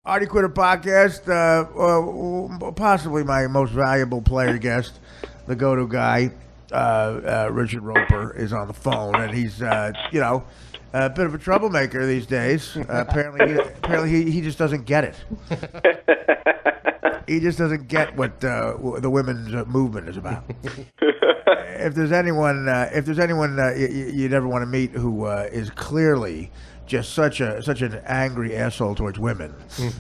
Artie Quitter podcast, possibly my most valuable player guest, the go-to guy, Richard Roeper, is on the phone, and he's, a bit of a troublemaker these days. Apparently he just doesn't get it. He just doesn't get what the women's movement is about. If there's anyone you'd ever want to meet who is clearly just such an angry asshole towards women,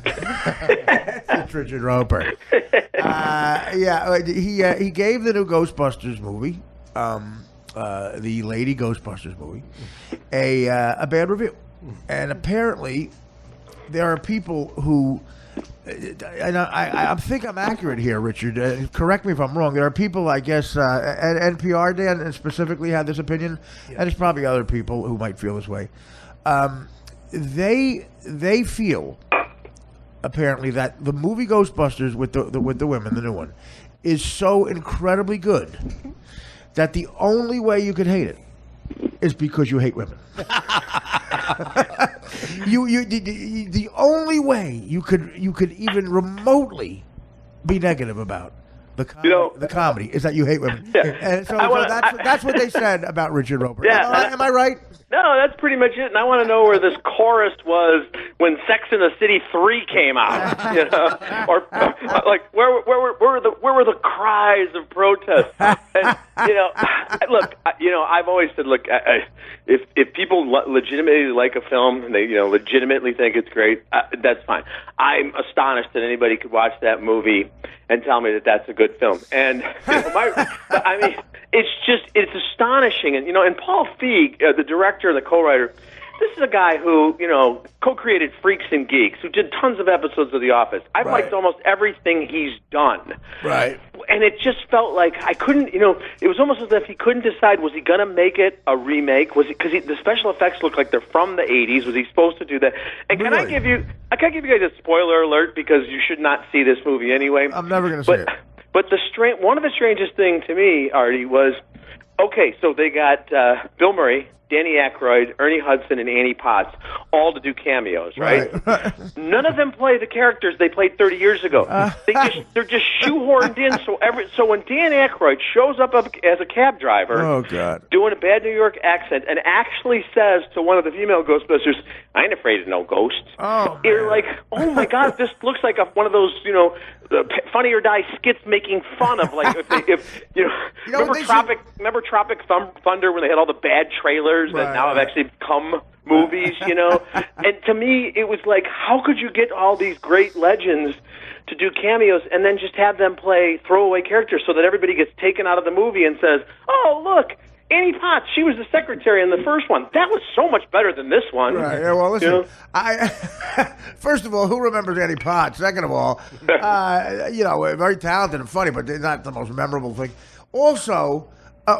it's Richard Roeper. He gave the new Ghostbusters movie, the Lady Ghostbusters movie, a bad review, and apparently there are people who. And I think I'm accurate here, Richard. Correct me if I'm wrong. There are people, I guess, at NPR, Dan, and specifically had this opinion, and there's probably other people who might feel this way. They feel apparently that the movie Ghostbusters with the women, the new one, is so incredibly good that the only way you could hate it is because you hate women. The only way you could even remotely be negative about the comedy is that you hate women. Yeah. And so that's what they said about Richard Roeper. Yeah, am I right? No, that's pretty much it. And I want to know where this chorus was when Sex and the City 3 came out. Or like where were the cries of protest? And look, I've always said, look, if people legitimately like a film and they legitimately think it's great, that's fine. I'm astonished that anybody could watch that movie and tell me that that's a good film. And it's astonishing. And and Paul Feig, the director and the co-writer, this is a guy who co-created Freaks and Geeks, who did tons of episodes of The Office. I've liked almost everything he's done. Right. And it just felt like I couldn't. It was almost as if he couldn't decide: was he going to make it a remake? Was it because the special effects look like they're from the '80s? Was he supposed to do that? And really? Can I give you guys a spoiler alert, because you should not see this movie anyway. I'm never going to see it. But one of the strangest thing to me, Artie, was so they got Bill Murray, Danny Aykroyd, Ernie Hudson, and Annie Potts, all to do cameos, right? None of them play the characters they played 30 years ago. They're just shoehorned in. So when Dan Aykroyd shows up as a cab driver, doing a bad New York accent, and actually says to one of the female Ghostbusters, "I ain't afraid of no ghosts," you're like, oh my God, this looks like one of those Funny or Die skits making fun of, like, remember Tropic Thunder when they had all the bad trailers that now have actually become movies, And to me, it was like, how could you get all these great legends to do cameos and then just have them play throwaway characters so that everybody gets taken out of the movie and says, oh, look, Annie Potts, she was the secretary in the first one. That was so much better than this one. Right. Yeah, well, listen, first of all, who remembers Annie Potts? Second of all, very talented and funny, but not the most memorable thing. Also,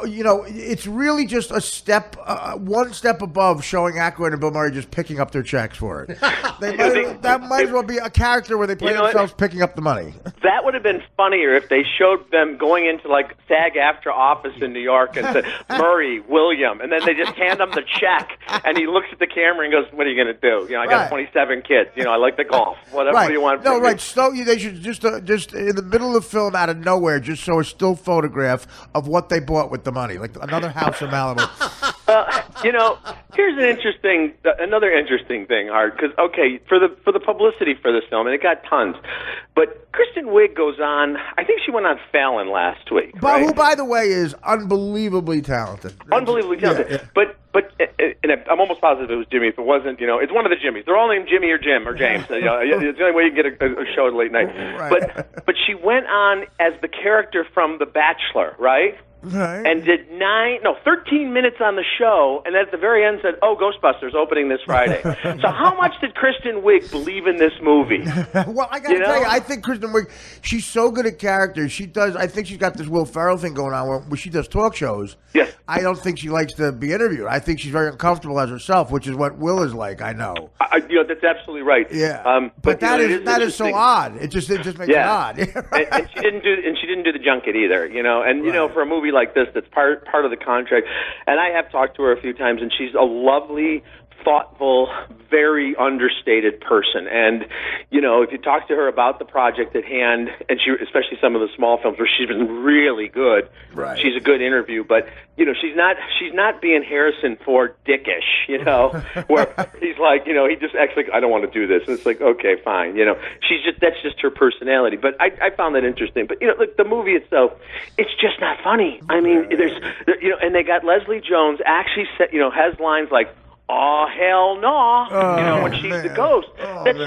it's really just a step, one step above showing Aykroyd and Bill Murray just picking up their checks for it. That might as well be a character where they play themselves picking up the money. That would have been funnier if they showed them going into like SAG-AFTRA office in New York and said, Murray, William, and then they just hand him the check, and he looks at the camera and goes, what are you going to do? I got 27 kids. I like the golf. Whatever do you want from me? So they should just in the middle of the film, out of nowhere, just show a still photograph of what they bought with the money, like another house in Malibu. Here's another interesting thing, Art, because for the publicity for this film, and it got tons, but Kristen Wiig goes on. I think she went on Fallon last week, who, by the way, is unbelievably talented. Unbelievably talented, yeah. But and I'm almost positive it was Jimmy. If it wasn't, it's one of the Jimmys. They're all named Jimmy or Jim or James. It's the only way you can get a show at late night. Right. But she went on as the character from The Bachelor, right? Right. And did 13 minutes on the show, and at the very end said, "Oh, Ghostbusters opening this Friday." So how much did Kristen Wiig believe in this movie? Well, I got to tell you, I think Kristen Wiig, she's so good at characters. I think she's got this Will Ferrell thing going on where she does talk shows. Yes. I don't think she likes to be interviewed. I think she's very uncomfortable as herself, which is what Will is like. I know. That's absolutely right. Yeah. But that is so odd. It just makes it odd. And she didn't do the junket either. For a movie like this, that's part of the contract. And I have talked to her a few times, and she's a lovely, thoughtful, very understated person. And, you know, if you talk to her about the project at hand, and she, especially some of the small films where she's been really good, right. She's a good interview, but, you know, she's not being Harrison Ford dickish, you know, where he's like, you know, he just acts like, I don't want to do this. And it's like, okay, fine. You know, that's just her personality. But I found that interesting. But, you know, look, the movie itself, it's just not funny. I mean, you know, and they got Leslie Jones actually said, you know, has lines like, "Oh hell no!" You know, when she's the ghost. And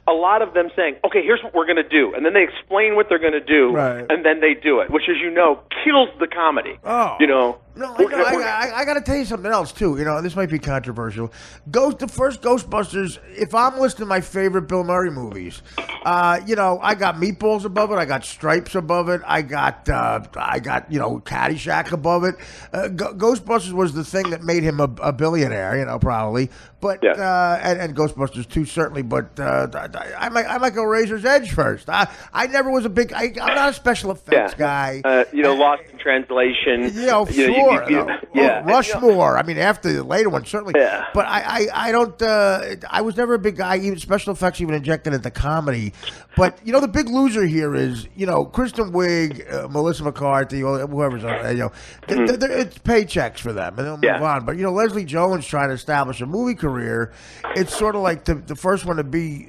a lot of them saying, "Okay, here's what we're going to do," and then they explain what they're going to do, right. And then they do it, which, as you know, kills the comedy. Oh, you know. No, I got to tell you something else too. You know, this might be controversial. The first Ghostbusters. If I'm listing my favorite Bill Murray movies, you know, I got Meatballs above it. I got Stripes above it. I got you know, Caddyshack above it. Ghostbusters was the thing that made him a billionaire. You know, probably. But and Ghostbusters 2 certainly. But I might go Razor's Edge first. I never was a big. I'm not a special effects guy. You know, Lost in Translation. You know, Rushmore. I mean, after the later one, certainly. Yeah. But I don't. I was never a big guy. Even special effects, even injected into comedy. But you know, the big loser here is, you know, Kristen Wiig, Melissa McCarthy, whoever's on. You know, it's paychecks for them, and they'll move on. But you know, Leslie Jones trying to establish a movie career. It's sort of like the first one to be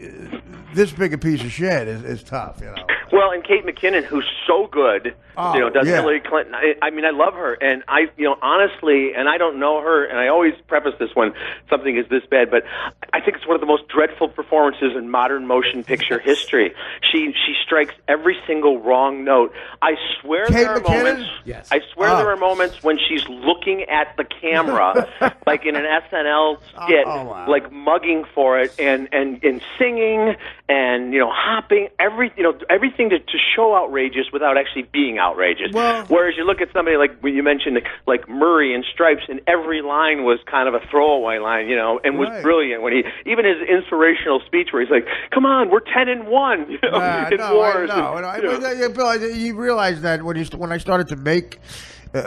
this big a piece of shit is tough. You know. Well, and Kate McKinnon, who's so good, you know, does Hillary Clinton. I mean, I love her, and you know, honestly, and I don't know her, and I always preface this when something is this bad, but I think it's one of the most dreadful performances in modern motion picture history. She strikes every single wrong note. I swear Kate there are McKinnon? moments. Yes. I swear there are moments when she's looking at the camera, like in an SNL skit, like mugging for it, and singing, and you know, hopping, everything to show outrageous without actually being outrageous. Well, whereas you look at somebody like when you mentioned, like Murray in Stripes, and every line was kind of a throwaway line, you know, and was brilliant. When even his inspirational speech where he's like, "Come on, we're 10-1," you know, in wars. Bill, you realize that when I started to make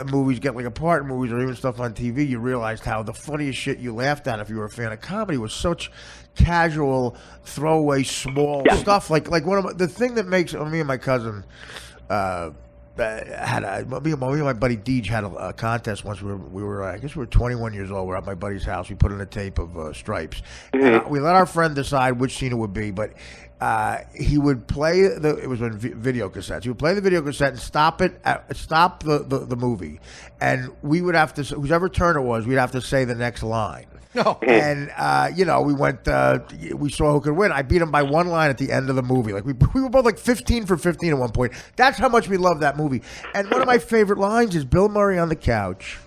movies, get like a part in movies or even stuff on TV, you realized how the funniest shit you laughed at if you were a fan of comedy was such casual, throwaway, small stuff. Like the thing that makes me and my cousin me and my buddy Deej had a contest once. We were I guess we were 21 years old. We're at my buddy's house. We put in a tape of Stripes. And, we let our friend decide which scene it would be, but he would play it was on video cassettes. He would play the video cassette and stop the movie, and we would have to, whoever turn it was, we'd have to say the next line. No. And you know, we saw who could win. I beat him by one line at the end of the movie. Like we were both like 15 for 15 at one point. That's how much we love that movie. And one of my favorite lines is Bill Murray on the couch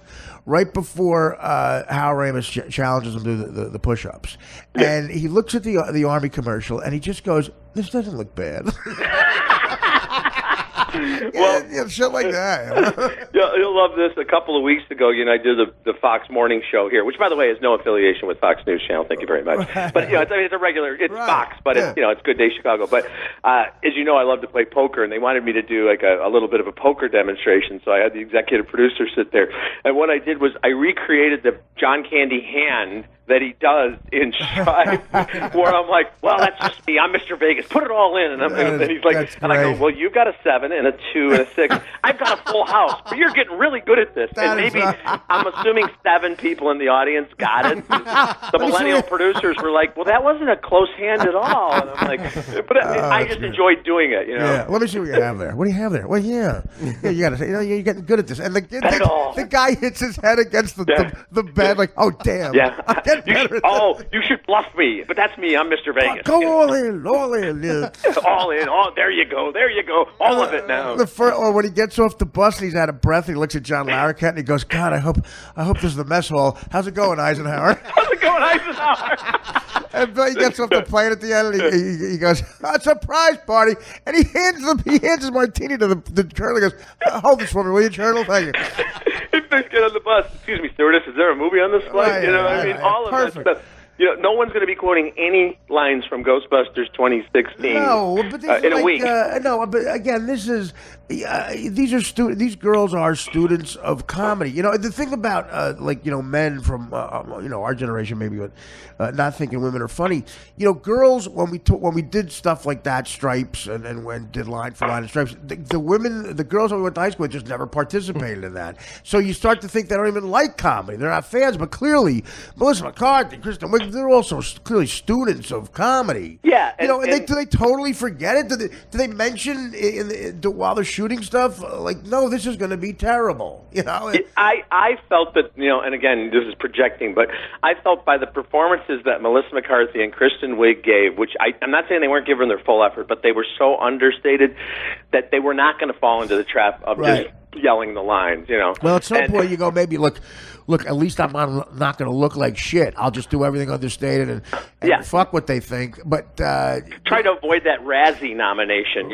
right before Hal Ramis challenges him to the push-ups, and he looks at the Army commercial and he just goes, "This doesn't look bad." Well, shit like that. You'll love this. A couple of weeks ago, you know, I did the Fox Morning Show here, which, by the way, has no affiliation with Fox News Channel. Thank you very much. But you know, it's a regular. It's Fox, but it's, you know, it's Good Day Chicago. But as you know, I love to play poker, and they wanted me to do like a little bit of a poker demonstration. So I had the executive producer sit there, and what I did was I recreated the John Candy hand that he does in Stripe, where I'm like, well, that's just me. I'm Mr. Vegas. Put it all in. And he's like, and I go, well, you've got a 7 and a 2 and a 6. I've got a full house. But you're getting really good at this. And maybe, I'm assuming 7 people in the audience got it. The millennial producers were like, well, that wasn't a close hand at all. And I'm like, but I just enjoyed doing it, you know? Yeah. Let me see what you have there. What do you have there? Well, yeah, you got to say, you know, you're getting good at this. And the guy hits his head against the bed like, oh, damn. Yeah. You should bluff me, but that's me. I'm Mr. Vegas. Go all in. All in. There you go. All of it now. Or when he gets off the bus and he's out of breath, he looks at John Larroquette and he goes, "God, I hope this is the mess hall. How's it going, Eisenhower?" How's it going, Eisenhower? And he gets off the plane at the end and he goes, "A surprise party!" And he hands his martini to the colonel. He goes, "Hold this for me, will you, Colonel? Thank you." If they get on the bus, excuse me, stewardess, is there a movie on this flight? You know, I mean, all of that stuff. no one's going to be quoting any lines from Ghostbusters 2016 no, but in a week. No, but again, these girls are students of comedy. The thing about men from our generation maybe, not thinking women are funny. Girls when we did stuff like that, Stripes, and when did Line for Line and Stripes, the girls that we went to high school with just never participated in that. So you start to think they don't even like comedy. They're not fans, but clearly Melissa McCarthy, Kristen Wiig, they're also clearly students of comedy. Yeah, do they totally forget it? Do they mention while they're shooting stuff no, this is going to be terrible? I felt that and again, this is projecting, but I felt by the performances that Melissa McCarthy and Kristen Wiig gave, which I'm not saying they weren't giving their full effort, but they were so understated that they were not going to fall into the trap of just yelling the lines. Well, at some point you go, maybe look. At least I'm not going to look like shit. I'll just do everything understated and fuck what they think. But try to avoid that Razzie nomination.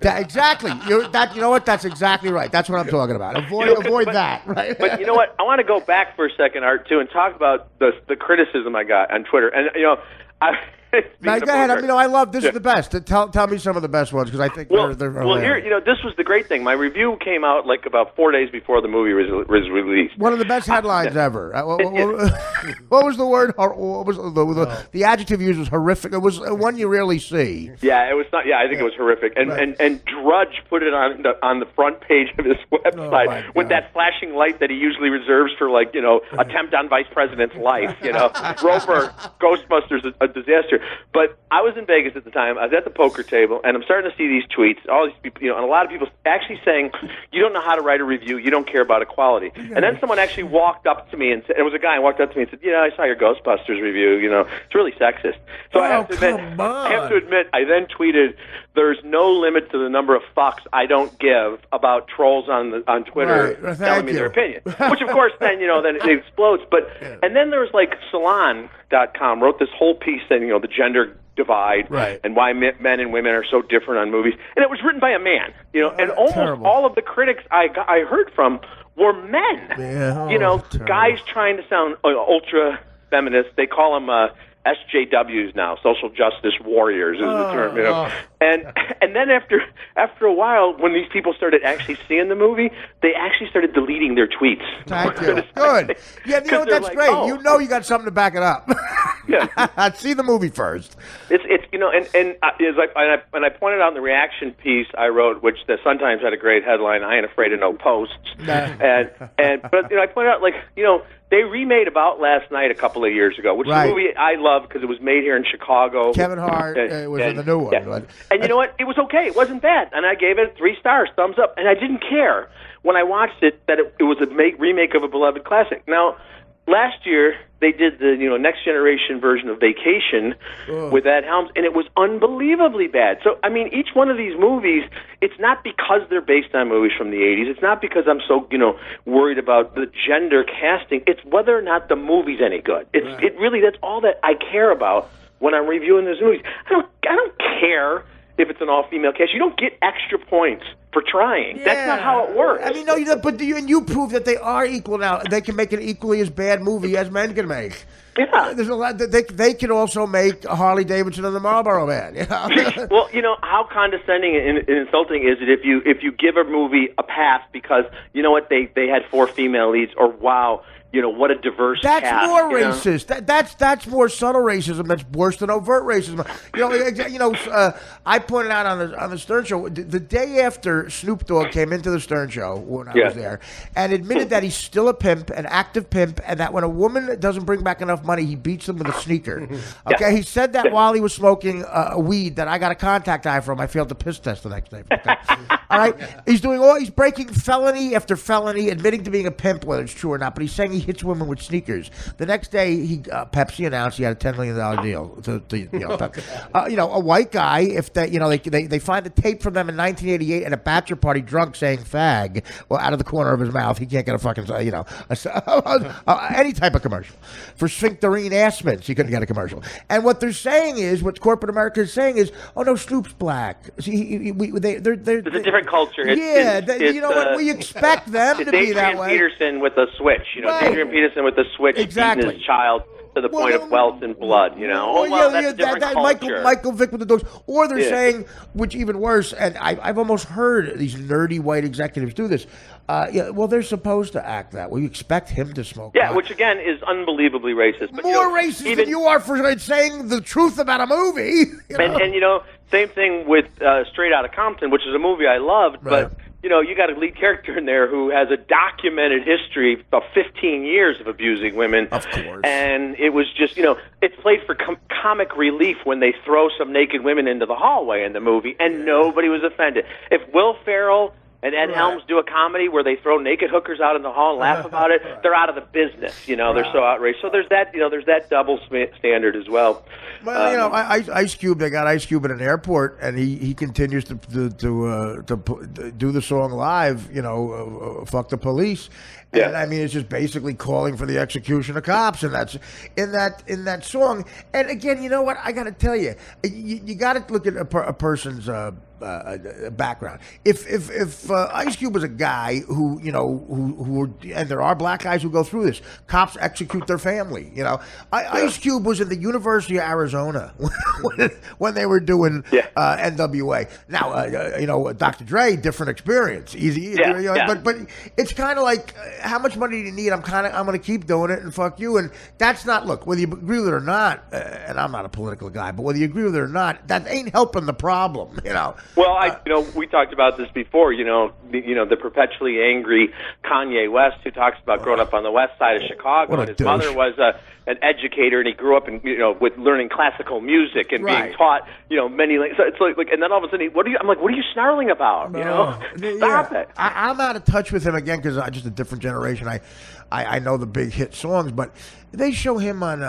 Exactly. You know what? That's exactly right. That's what I'm talking about. Avoid that. Right. But you know what? I want to go back for a second, Art, too, and talk about the criticism I got on Twitter. And Now, go ahead. I love this is the best. Tell me some of the best ones because I think they're here. This was the great thing. My review came out about 4 days before the movie was released. One of the best headlines ever. What was the word? What was the adjective used was horrific. It was one you rarely see. Yeah, it was not. Yeah, I think it was horrific. And Drudge put it on the front page of his website with that flashing light that he usually reserves for attempt on vice president's life. Roeper, Ghostbusters, a disaster. But I was in Vegas at the time. I was at the poker table, and I'm starting to see these tweets. All these people, and a lot of people actually saying, "You don't know how to write a review. You don't care about equality." And then someone actually walked up to me and said, "It was a guy who walked up to me and said, I saw your Ghostbusters review. It's really sexist." So I have to admit, I then tweeted, "There's no limit to the number of fucks I don't give about trolls on Twitter telling me their opinion." Which, of course, then then it explodes. But and then there's Salon.com wrote this whole piece saying the gender divide and why men and women are so different on movies, and it was written by a man. And almost all of the critics I heard from were men. Guys trying to sound ultra feminist. They call them SJWs now, social justice warriors is the term, And then after a while, when these people started actually seeing the movie, they actually started deleting their tweets. Thank you. Good. Yeah, that's great. You got something to back it up. Yeah. See the movie first. It's and I pointed out in the reaction piece I wrote, which the Sun Times had a great headline, "I ain't afraid of no posts." But I pointed out they remade About Last Night a couple of years ago, which is a movie I love because it was made here in Chicago. Kevin Hart was in the new one. Yeah. And you know what? It was okay. It wasn't bad. And I gave it 3 stars, thumbs up. And I didn't care when I watched it that it was a remake of a beloved classic. Now, last year, they did the next generation version of Vacation with Ed Helms, and it was unbelievably bad. So, each one of these movies, it's not because they're based on movies from the 80s. It's not because I'm so, worried about the gender casting. It's whether or not the movie's any good. It really, that's all that I care about when I'm reviewing those movies. I don't care if it's an all-female cast. You don't get extra points for trying. Yeah. That's not how it works. You prove that they are equal now. They can make an equally as bad movie as men can make. Yeah. There's a lot that they can also make Harley Davidson and the Marlboro Man. Well, how condescending and insulting is it if you give a movie a pass because they had 4 female leads, or wow, what a diverse cast. That's more racist. That's more subtle racism. That's worse than overt racism. I pointed out on the Stern Show the day after Snoop Dogg came into the Stern Show when I was there and admitted that he's still a pimp, an active pimp, and that when a woman doesn't bring back enough money, he beats them with a sneaker. Okay, he said that while he was smoking weed that I got a contact eye from. I failed the piss test the next day. All right, he's breaking felony after felony, admitting to being a pimp, whether it's true or not. But he's saying he hits women with sneakers. The next day, Pepsi announced he had a $10 million deal to a white guy. If they find a tape from them in 1988 at a bachelor party, drunk, saying "fag," out of the corner of his mouth, he can't get a fucking any type of commercial for sphincterine ass mints. He couldn't get a commercial. And what they're saying is, what corporate America is saying is, "Oh no, Snoop's black." See, they're it's a different culture. We expect them to be that way. Peterson with a switch. Adrian Peterson with a switch, exactly. Beating his child. to the point of wealth and blood, you know. That's a different culture. Michael Vick with the dogs. Or they're Yeah. saying, which even worse, and I've almost heard these nerdy white executives do this. Well, they're supposed to act that way. You expect him to smoke pot. Which again is unbelievably racist. But, More racist than you are for saying the truth about a movie. And you know, same thing with Straight Outta Compton, which is a movie I loved, Right. but you know, you got a lead character in there who has a documented history of 15 years of abusing women. Of course. And it was just, you know, it's played for comic relief when they throw some naked women into the hallway in the movie, and nobody was offended. If Will Ferrell and Ed Helms do a comedy where they throw naked hookers out in the hall and laugh about it, they're out of the business. You know, they're so outraged. So there's that, you know, there's that double standard as well. Well, you know, Ice Cube. They got Ice Cube at an airport, and he continues to do the song live. You know, fuck the police. And I mean, it's just basically calling for the execution of cops, and that's in that song. And again, you know what? I got to tell you, you got to look at a person's background. If Ice Cube was a guy who, you know, who and there are black guys who go through this, cops execute their family. You know, Ice Cube was at the University of Arizona when they were doing NWA. Now, you know, Dr. Dre, different experience, easy. But it's kind of like, how much money do you need? I'm going to keep doing it and fuck you. And that's not, look, whether you agree with it or not, and I'm not a political guy, but whether you agree with it or not, that ain't helping the problem, you know. Well, you know, we talked about this before. You know, the perpetually angry Kanye West, who talks about growing up on the west side of Chicago, and his mother was an educator, and he grew up, with learning classical music and being taught, you know, many. So it's like, and then all of a sudden, I'm like, what are you snarling about? You know, stop it. I'm out of touch with him again because I'm just a different generation. I know the big hit songs, but they show him on.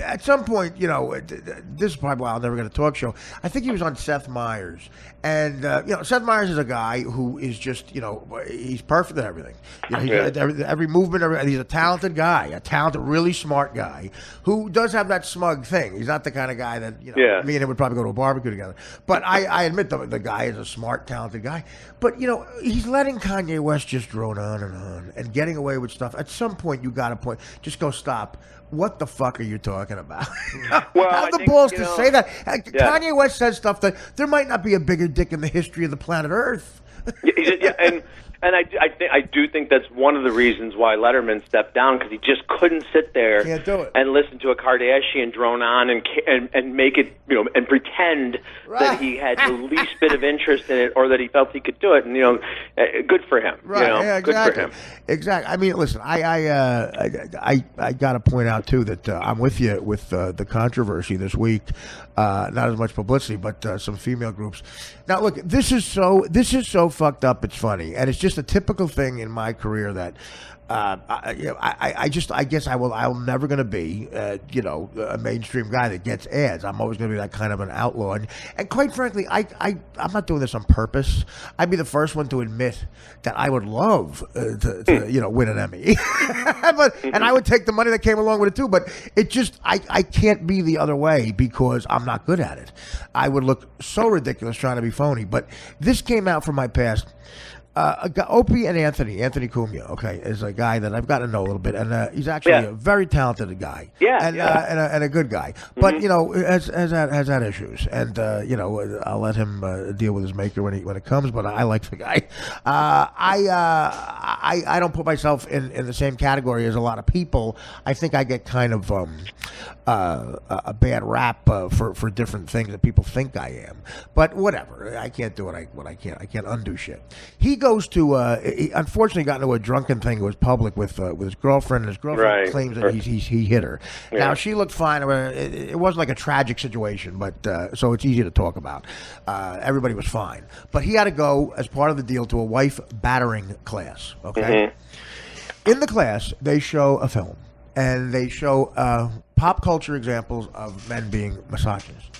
At some point, you know, this is probably why I'll never get a talk show. I think he was on Seth Meyers. And, you know, Seth Meyers is a guy who is just, you know, he's perfect at everything. You know, every movement, he's a talented guy, really smart guy who does have that smug thing. He's not the kind of guy that, you know, me and him would probably go to a barbecue together. But I admit the guy is a smart, talented guy. But, you know, he's letting Kanye West just drone on and getting away with stuff. At some point, you got to point, just go stop. What the fuck are you talking about? Well, have the balls to say that. Kanye West says stuff that there might not be a bigger dick in the history of the planet Earth. And I do think that's one of the reasons why Letterman stepped down, because he just couldn't sit there and listen to a Kardashian drone on and make it, you know, and pretend that he had the least bit of interest in it, or that he felt he could do it. And, you know, good for him. Right. You know, exactly. Good for him. Exactly. I mean, listen, I got to point out too that I'm with you with the controversy this week. Not as much publicity, but some female groups. Now, look, this is so fucked up. It's funny, and it's just a typical thing in my career that I guess I'm never going to be, you know, a mainstream guy that gets ads. I'm always going to be that kind of an outlaw. And quite frankly, I'm not doing this on purpose. I'd be the first one to admit that I would love to you know, win an Emmy. And I would take the money that came along with it too. But it just, I can't be the other way because I'm not good at it. I would look so ridiculous trying to be phony. But this came out from my past. Opie and Anthony Cumia, okay, is a guy that I've gotten to know a little bit, and he's actually a very talented guy, and a good guy, but you know, has had issues, and you know, I'll let him deal with his maker when it comes, but I like the guy. I don't put myself in the same category as a lot of people. I think I get kind of a bad rap for different things that people think I am, but whatever. I can't do what I can't. I can't undo shit. He goes to he unfortunately got into a drunken thing that was public with his girlfriend, and his girlfriend claims that he hit her. Now she looked fine. It wasn't like a tragic situation, but so it's easy to talk about. Everybody was fine, but he had to go as part of the deal to a wife battering class. Okay, in the class they show a film, and they show pop culture examples of men being misogynists.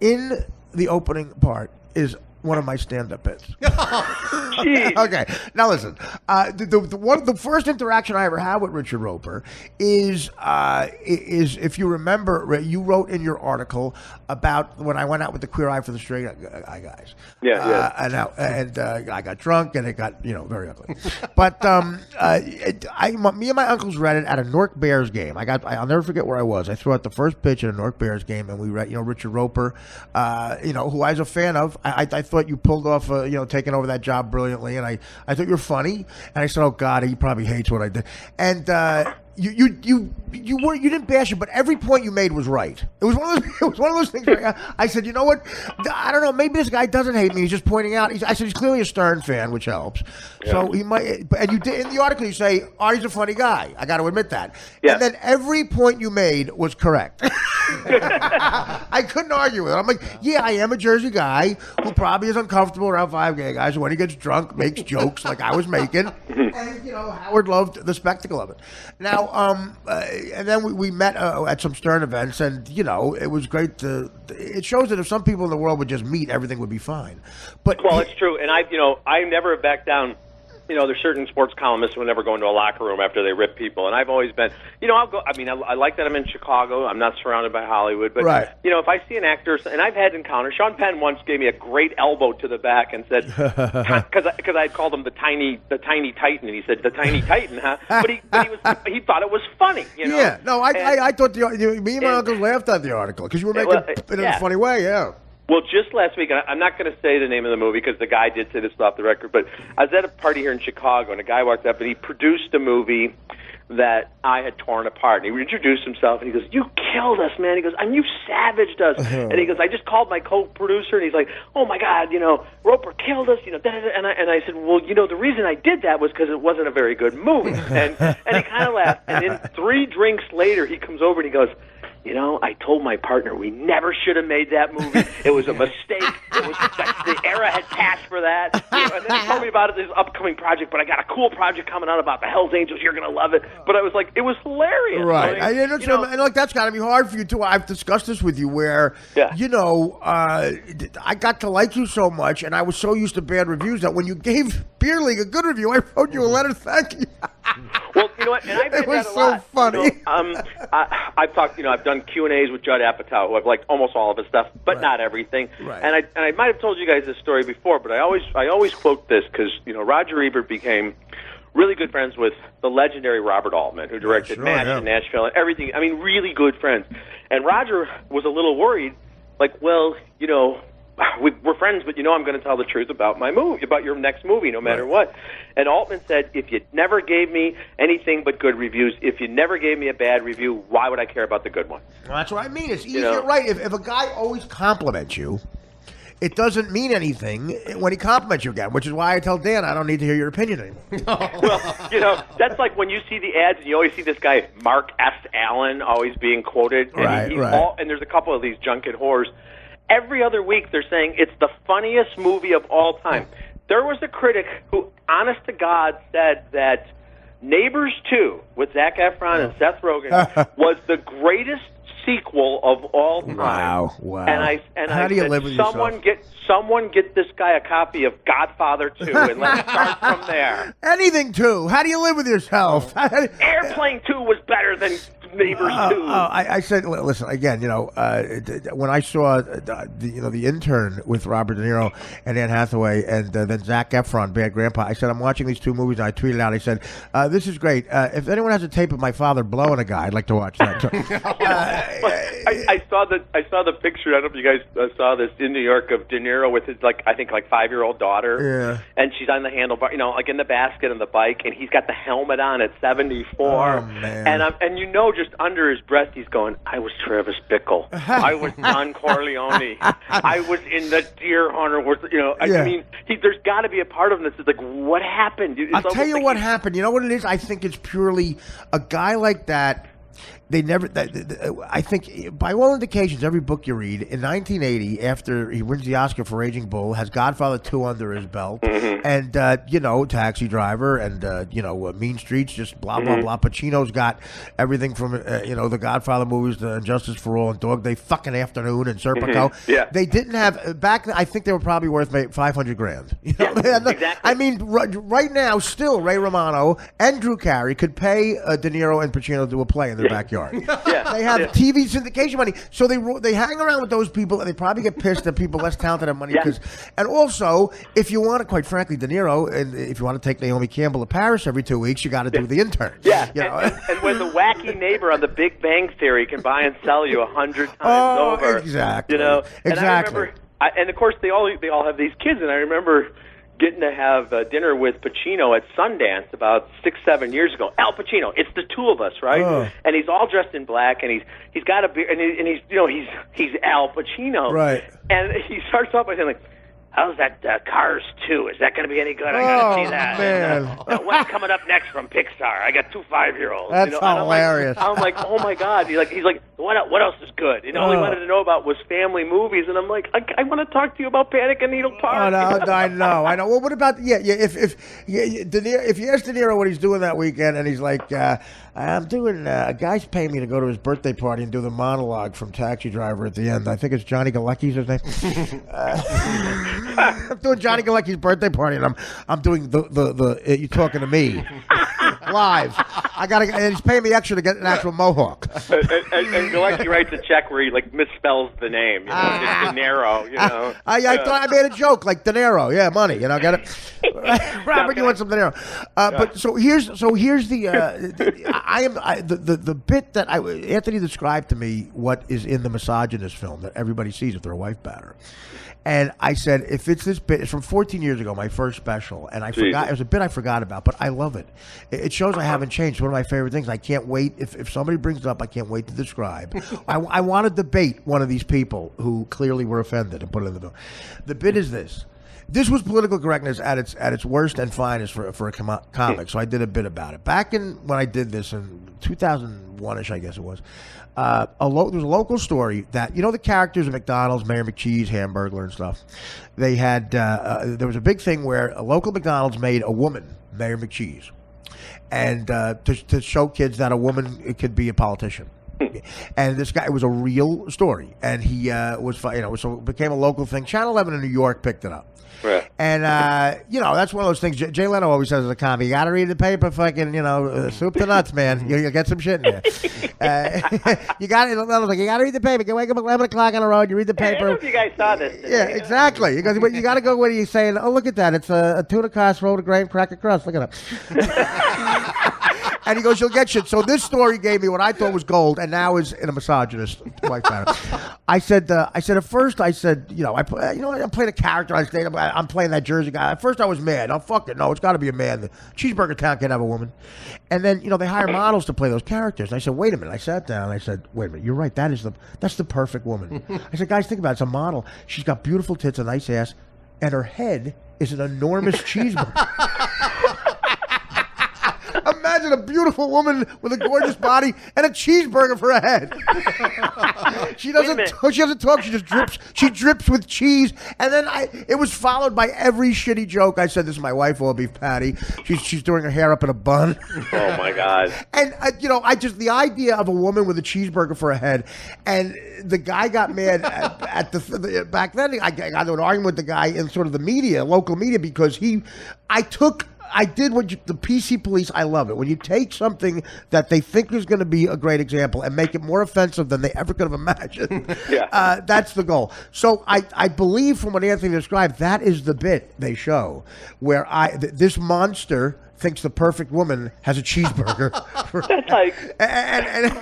In the opening part is one of my stand-up bits. Jeez. Okay, now listen. The first interaction I ever had with Richard Roeper is if you remember, you wrote in your article about when I went out with the Queer Eye for the Straight Eye guys. Yeah. And I got drunk and it got very ugly. But me and my uncles read it at a Newark Bears game. I'll never forget where I was. I threw out the first pitch at a Newark Bears game, and we read Richard Roeper, who I was a fan of. I thought you pulled off, taking over that job brilliantly, and I thought you were funny. And I said, "Oh God, he probably hates what I did." And you didn't bash it, but every point you made was right. It was one of those things. Where I said, you know what? I don't know. Maybe this guy doesn't hate me. He's just pointing out. I said he's clearly a Stern fan, which helps. Yeah. So he might. And you did in the article. You say Artie's a funny guy. I got to admit that. Yeah. And then every point you made was correct. I couldn't argue with it. I'm like, yeah, I am a Jersey guy who probably is uncomfortable around five gay guys who, when he gets drunk, makes jokes like I was making. And Howard loved the spectacle of it. Now. And then we met at some Stern events, and it was great. It shows that if some people in the world would just meet, everything would be fine. But it's true, and I never back down. There's certain sports columnists who will never go into a locker room after they rip people, and I've always been, I'll go. I mean, I like that I'm in Chicago. I'm not surrounded by Hollywood, but right. If I see an actor, and I've had encounters. Sean Penn once gave me a great elbow to the back and said, because I called him the tiny Titan, and he said, "The tiny Titan, huh?" But he thought it was funny, Yeah, no, I thought me and my uncles laughed at the article because you were making it in a funny way, yeah. Well, just last week, I'm not going to say the name of the movie because the guy did say this off the record, but I was at a party here in Chicago, and a guy walked up, and he produced a movie that I had torn apart. And he introduced himself, and he goes, "You killed us, man." He goes, "And you savaged us." And he goes, "I just called my co-producer," and he's like, "Oh, my God, Roeper killed us." And I said, "Well, the reason I did that was because it wasn't a very good movie." And he kind of laughed. And then 3 drinks later, he comes over, and he goes, I told my partner we never should have made that movie. It was a mistake. The era had passed for that. And then he told me about this upcoming project, but I got a cool project coming out about the Hells Angels. You're going to love it. But I was like, it was hilarious. Right. And that's got to be hard for you, too. I've discussed this with you where, I got to like you so much, and I was so used to bad reviews that when you gave Beer League a good review, I wrote you a letter thanking you. Well, you know what? And I've it was that a so lot. funny. I've talked. I've done Q&As with Judd Apatow, who I've liked almost all of his stuff, but right. not everything. Right. And I might have told you guys this story before, but I always quote this because Roger Ebert became really good friends with the legendary Robert Altman, who directed MASH and Nashville and everything. I mean, really good friends. And Roger was a little worried, like, well, we're friends, but I'm going to tell the truth about my movie, about your next movie, no matter what. And Altman said, if you never gave me anything but good reviews, if you never gave me a bad review, why would I care about the good one? Well, that's what I mean. It's easier, right? If a guy always compliments you, it doesn't mean anything when he compliments you again, which is why I tell Dan I don't need to hear your opinion anymore. Well, that's like when you see the ads and you always see this guy, Mark S. Allen, always being quoted. And Right. And there's a couple of these junket whores. Every other week they're saying it's the funniest movie of all time. There was a critic who, honest to God, said that Neighbors 2 with Zac Efron and Seth Rogen was the greatest sequel of all time. Wow. And How I do you said, live with someone get this guy a copy of Godfather 2 and let's start from there. Anything 2. How do you live with yourself? Airplane 2 was better than Neighbors 2. I said, listen, again, when I saw the Intern with Robert De Niro and Anne Hathaway and then Zac Efron, Bad Grandpa, I said, I'm watching these 2 movies, and I tweeted out, I said, this is great. If anyone has a tape of my father blowing a guy, I'd like to watch that. I saw the picture. I don't know if you guys saw this in New York of De Niro with his I think 5-year-old daughter. Yeah. And she's on the handlebar, like in the basket on the bike, and he's got the helmet on at 74. Oh, man. And just under his breath he's going, I was Travis Bickle. I was Don Corleone. I was in the Deer Hunter. I mean, there's got to be a part of this. It's like, what happened? I'll tell you what happened. You know what it is? I think it's purely a guy like that. they never. I think, by all indications, every book you read in 1980, after he wins the Oscar for Raging Bull, has Godfather 2 under his belt, and Taxi Driver, and Mean Streets, just blah blah blah. Pacino's got everything from the Godfather movies to Justice for All and Dog Day fucking Afternoon and Serpico. Yeah. They didn't have back then. I think they were probably worth $500,000. Exactly. I mean, right now, still Ray Romano and Drew Carey could pay De Niro and Pacino to do a play in their backyard. They have TV syndication money, so they hang around with those people, and they probably get pissed that people less talented have money. And also, if you want to, quite frankly, De Niro, and if you want to take Naomi Campbell to Paris every 2 weeks, you got to do The Intern. And when the wacky neighbor on The Big Bang Theory can buy and sell you 100 times over, exactly, And I exactly. remember, and of course they all have these kids, and I remember getting to have dinner with Pacino at Sundance about 6-7 years ago. Al Pacino, it's the two of us, right? And he's all dressed in black, and he's got a beard, and he's Al Pacino, right? And he starts off by saying like, "How's that Cars 2? Is that going to be any good? I got to see that. Man. And, what's coming up next from Pixar? I got 2 5-year-olds. That's hilarious. I'm like, oh my god. He's like, what else is good? All he wanted to know about was family movies, and I'm like, I want to talk to you about Panic in Needle Park. I know. Well, what about if you ask De Niro what he's doing that weekend, and he's like, I'm doing a guy's paying me to go to his birthday party and do the monologue from Taxi Driver at the end. I think it's Johnny Galecki's his name. I'm doing Johnny Galecki's birthday party, and I'm doing the you talking to me live. And he's paying me extra to get an actual mohawk. And Galecki writes a check where he misspells the name. It's De Niro. I thought I made a joke like De Niro. Yeah, money. Get it. Robert, you want some De Niro? But so here's the bit that Anthony described to me what is in the misogynist film that everybody sees if they're a wife batter. And I said, if it's this bit, it's from 14 years ago, my first special, and I forgot, it was a bit I forgot about, but I love it. It shows I haven't changed. It's one of my favorite things. I can't wait, if somebody brings it up, I can't wait to describe. I want to debate one of these people who clearly were offended and put it in the bill. The bit is this. This was political correctness at its worst and finest for a comic, so I did a bit about it. Back when I did this in 2001-ish, I guess it was, there was a local story that, the characters of McDonald's, Mayor McCheese, Hamburglar and stuff, they had, there was a big thing where a local McDonald's made a woman, Mayor McCheese, and to show kids that a woman could be a politician. And this guy, it was a real story, and he so it became a local thing. Channel 11 in New York picked it up. Right. And, that's one of those things. Jay Leno always says as a comic, you got to read the paper, fucking, soup to nuts, man. You'll get some shit in there. You got to read the paper. You wake up at 11 o'clock on the road, you read the paper. I don't know if you guys saw this today. Yeah, exactly. You got to go where he's saying, oh, look at that. It's a tuna casserole, a graham cracker crust. Look at it. And he goes, you'll get shit. So this story gave me what I thought was gold, and now is in a misogynist wife batter. I said at first, I'm playing a character on stage. I'm playing that Jersey guy. At first, I was mad. Oh, fuck it. No, it's got to be a man. The Cheeseburger Town can't have a woman. And then, they hire models to play those characters. And I said, wait a minute. I sat down and I said, wait a minute. You're right. That's the perfect woman. I said, guys, think about it. It's a model. She's got beautiful tits, a nice ass, and her head is an enormous cheeseburger. Imagine a beautiful woman with a gorgeous body and a cheeseburger for a head. She doesn't talk. She just drips. She drips with cheese. And then it was followed by every shitty joke. I said, "This is my wife, all beef patty. She's doing her hair up in a bun." Oh my god! And the idea of a woman with a cheeseburger for a head, and the guy got mad at the back then. I got into an argument with the guy in sort of the media, local media, because I did what the PC police. I love it when you take something that they think is going to be a great example and make it more offensive than they ever could have imagined. Yeah. That's the goal. So I believe from what Anthony described, that is the bit they show where this monster thinks the perfect woman has a cheeseburger. That's like, and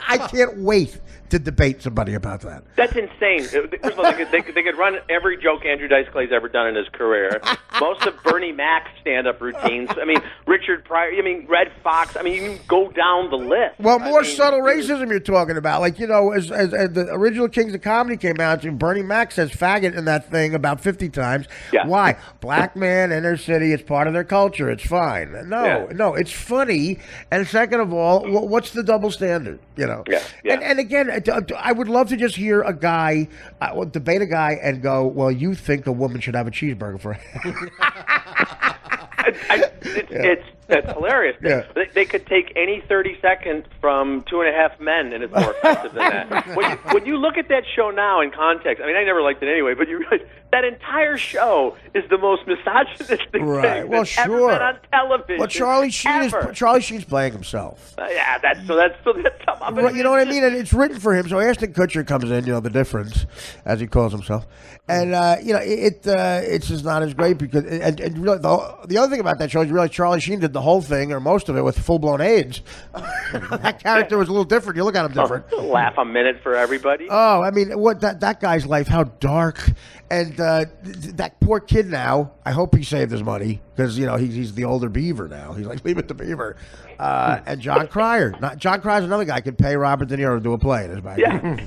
I can't wait to debate somebody about that. That's insane. First of all, they could run every joke Andrew Dice Clay's ever done in his career. Most of Bernie Mac's stand-up routines. I mean, Richard Pryor. I mean, Red Fox. I mean, you can go down the list. Well, subtle racism you're talking about. Like, as the original Kings of Comedy came out, Bernie Mac says faggot in that thing about 50 times. Yeah. Why? Black man, inner city. It's part of their culture. It's fun. fine. No, it's funny. And second of all, what's the double standard? Yeah. And again, I would love to just hear a guy debate a guy and go, well, you think a woman should have a cheeseburger for That's hilarious. Yeah. They could take any 30 seconds from 2.5 Men, and it's more effective than that. When you look at that show now in context, I mean, I never liked it anyway, but you realize that entire show is the most misogynistic thing that's ever been on television. Well, Charlie Sheen's playing himself. That's Right, you know what I mean? And it's written for him. So Ashton Kutcher comes in, the difference, as he calls himself, and it's just not as great because and really, the other thing about that show is you realize Charlie Sheen did the whole thing or most of it with full-blown AIDS. That character was a little different. You look at him different. Laugh a minute for everybody. Oh, I mean, what that guy's life? How dark. And that poor kid now, I hope he saved his money because, he's the older Beaver now. He's like, leave it to Beaver. And John Cryer. John Cryer's another guy could pay Robert De Niro to do a play in his back. Yeah.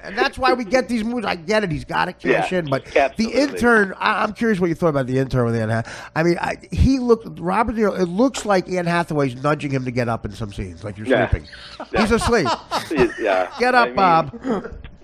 And that's why we get these movies. I get it. He's got to cash in. But absolutely. The Intern, I'm curious what you thought about The Intern with Anne Hathaway. I mean, Robert De Niro, it looks like Anne Hathaway's nudging him to get up in some scenes, like you're sleeping. He's asleep. Yeah. Get up, Bob.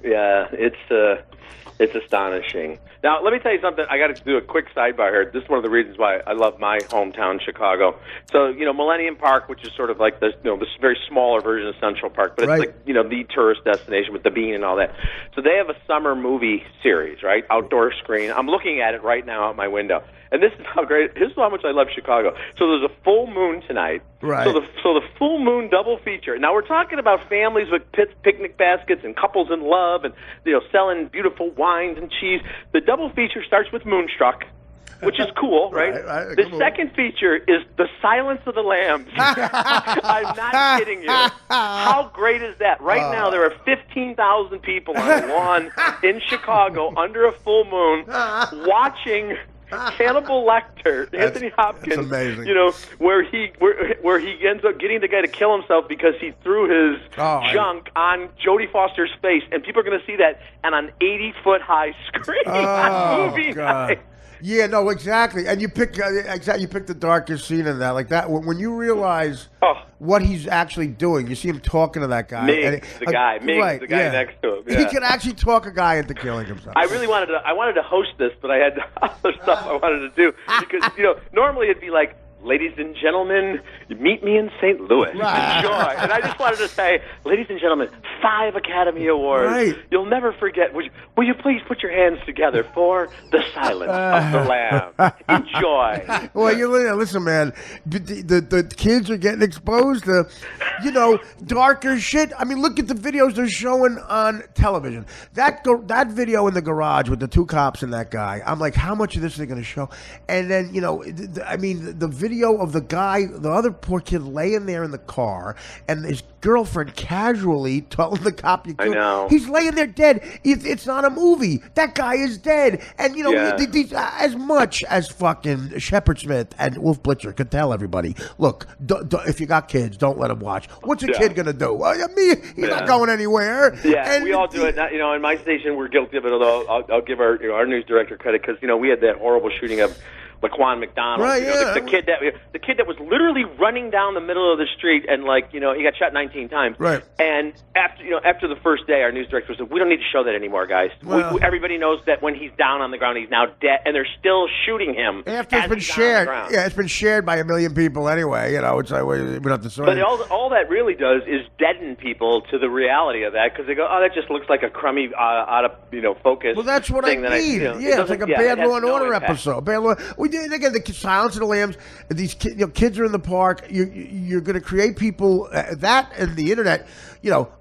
Yeah, it's astonishing. Now, let me tell you something. I got to do a quick sidebar here. This is one of the reasons why I love my hometown, Chicago. So, Millennium Park, which is sort of like this very smaller version of Central Park, but it's like, the tourist destination with the Bean and all that. So they have a summer movie series, right? Outdoor screen. I'm looking at it right now out my window. And this is how great. This is how much I love Chicago. So there's a full moon tonight. Right. So the full moon double feature. Now we're talking about families with picnic baskets and couples in love, and selling beautiful wines and cheese. The double feature starts with Moonstruck, which is cool, right? The second feature is The Silence of the Lambs. I'm not kidding you. How great is that? Right now, there are 15,000 people on a lawn in Chicago under a full moon watching Hannibal Lecter, Anthony Hopkins, amazing. Where he ends up getting the guy to kill himself because he threw his junk on Jodie Foster's face, and people are going to see that on an 80-foot high screen on movie night. Yeah, no, exactly. And you pick the darkest scene in that, like that. When you realize what he's actually doing, you see him talking to that guy. Miggs, the guy next to him. Yeah. He can actually talk a guy into killing himself. I really wanted to host this, but I had other stuff I wanted to do because normally it'd be like, ladies and gentlemen, meet me in St. Louis. Right. Enjoy. And I just wanted to say, ladies and gentlemen, 5 Academy Awards. Right. You'll never forget. Will you please put your hands together for The Silence of the Lamb? Enjoy. Well, listen, man. The kids are getting exposed to, darker shit. I mean, look at the videos they're showing on television. That video in the garage with the 2 cops and that guy. I'm like, how much of this are they going to show? And then, the video of the guy, the other poor kid laying there in the car, and his girlfriend casually told the cop, I know. He's laying there dead. It's not a movie. That guy is dead. And, these, as much as fucking Shepard Smith and Wolf Blitzer could tell everybody, look, if you got kids, don't let them watch. What's a kid going to do? He's not going anywhere. Yeah, and we all do it. Now, in my station, we're guilty of it, although I'll give our news director credit because, we had that horrible shooting of Laquan McDonald, right, the kid that was literally running down the middle of the street, and he got shot 19 times. Right. And after the first day, our news director said, "We don't need to show that anymore, guys. Everybody knows that when he's down on the ground, he's now dead, and they're still shooting him." After it's been shared, it's been shared by 1 million people anyway. It's like we don't have to show. But all that really does is deaden people to the reality of that because they go, "Oh, that just looks like a crummy, out of focus." Well, that's what I mean. It's like a bad Law and Order episode. Bad Law. Again, the Silence of the Lambs. These kids are in the park. You're going to create people that and the internet.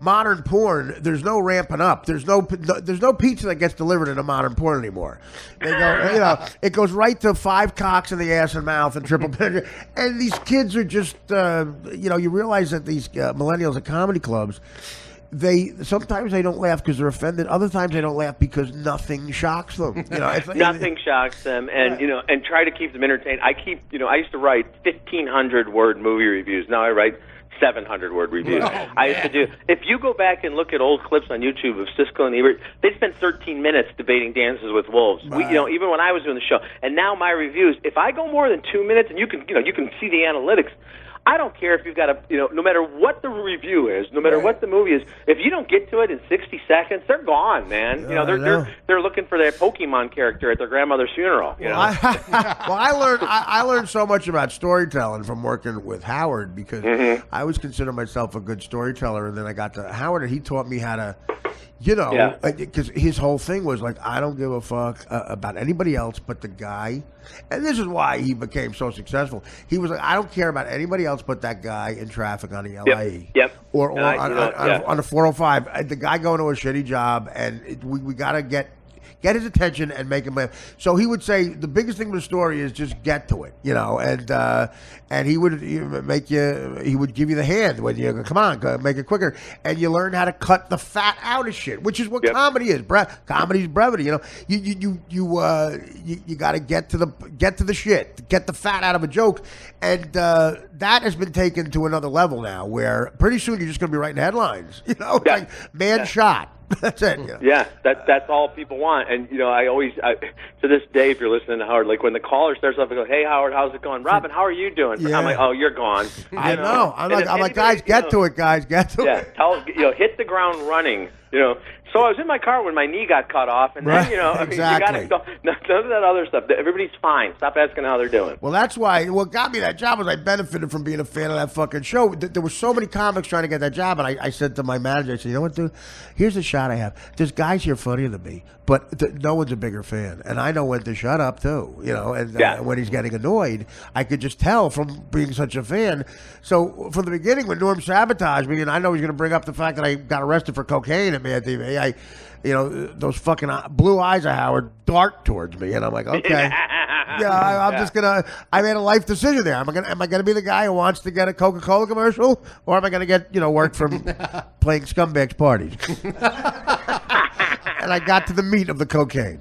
Modern porn. There's no ramping up. There's no pizza that gets delivered in a modern porn anymore. They go, it goes right to 5 cocks in the ass and mouth and triple penetrate. And these kids are just, you realize that these millennials at comedy clubs. Sometimes they don't laugh because they're offended. Other times they don't laugh because nothing shocks them. It's like, nothing shocks them, and and try to keep them entertained. I used to write 1,500 word movie reviews. Now I write 700-word reviews. Oh, I used to do. If you go back and look at old clips on YouTube of Siskel and Ebert, they spent 13 minutes debating Dances with Wolves. Right. Even when I was doing the show, and now my reviews, if I go more than 2 minutes, and you can see the analytics. I don't care if you've got no matter what the review is, no matter what the movie is, if you don't get to it in 60 seconds, they're gone, man. They're looking for their Pokemon character at their grandmother's funeral. I learned so much about storytelling from working with Howard because I always consider myself a good storyteller, and then I got to Howard, and he taught me how to. Because his whole thing was like, I don't give a fuck about anybody else but the guy. And this is why he became so successful. He was like, I don't care about anybody else but that guy in traffic on the LIE. Yep. Or on the 405. The guy going to a shitty job, and we got to get his attention and make him laugh. So he would say the biggest thing with the story is just get to it, and he would give you the hand when you go, come on, go, make it quicker, and you learn how to cut the fat out of shit, which is what comedy is. Comedy's brevity. You got to get to the shit, get the fat out of a joke, and that has been taken to another level now, where pretty soon you're just going to be writing headlines. Like man shot. That's it. Yeah, that's all people want. And I always, to this day, if you're listening to Howard, like when the caller starts off and goes, "Hey Howard, how's it going? Robin, how are you doing?" I'm like, "Oh, you're gone." I know. I'm like, guys, get to it, guys, get to it. Yeah, hit the ground running. So I was in my car when my knee got cut off, and then exactly. you got to none of that other stuff. Everybody's fine. Stop asking how they're doing. Well, that's why. What got me that job was I benefited from being a fan of that fucking show. There were so many comics trying to get that job, and I said to my manager, I said, "You know what, dude? Here's a shot I have. There's guys here funnier than me, but no one's a bigger fan, and I know when to shut up too. And when he's getting annoyed, I could just tell from being such a fan. So from the beginning, when Norm sabotaged me, and I know he's going to bring up the fact that I got arrested for cocaine at Mad TV, those fucking blue eyes of Howard dart towards me, and I'm like, okay, I'm just gonna. I made a life decision there. Am I gonna be the guy who wants to get a Coca-Cola commercial, or am I gonna get work from playing scumbags parties? And I got to the meat of the cocaine.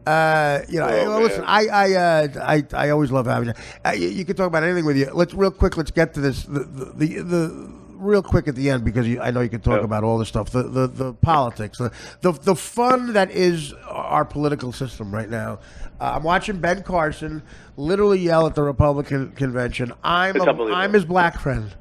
Listen, I always love having you. You can talk about anything with you. Let's get to this. The real quick at the end, because I know you can talk about all this stuff, the politics, the fun that is our political system right now. I'm watching Ben Carson literally yell at the Republican convention, I'm his black friend.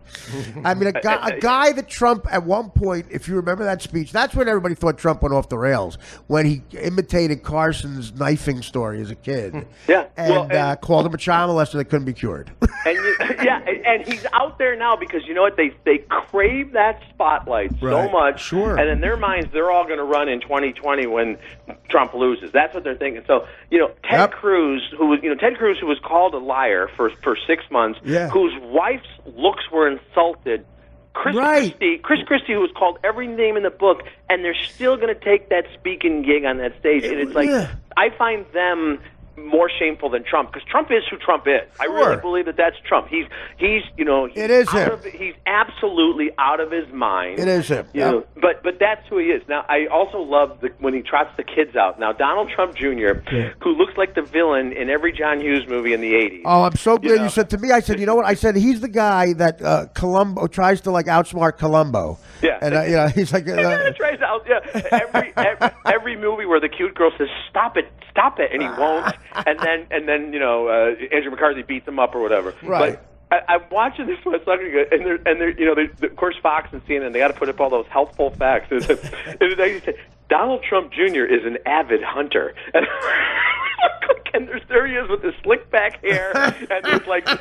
I mean, a guy that Trump, at one point, if you remember that speech, that's when everybody thought Trump went off the rails, when he imitated Carson's knifing story as a kid. Yeah. And called him a child molester that couldn't be cured. And he's out there now because you know what? They crave that spotlight so much. Sure. And in their minds, they're all going to run in 2020 when Trump loses. That's what they're thinking. So, Ted Cruz, who was called a liar for 6 months, whose wife's looks were insulted. Chris Christie, who was called every name in the book, and they're still going to take that speaking gig on that stage. And it's like, I find them more shameful than Trump, because Trump is who Trump is. I really believe that that's Trump. He's it is him. He's absolutely out of his mind. It is him. But that's who he is. Now, I also love when he trots the kids out. Now, Donald Trump Jr., who looks like the villain in every John Hughes movie in the 80s. Oh, I'm so glad you said to me. I said, you know what? I said he's the guy that Columbo tries to outsmart Columbo. Yeah, and he's like tries out. Every movie where the cute girl says "stop it," and he won't, and then Andrew McCarthy beats him up or whatever. Right. But I'm watching this one, it's not good, and they're of course Fox and CNN, they got to put up all those helpful facts. And they say Donald Trump Jr. is an avid hunter. And there he is with his slick back hair and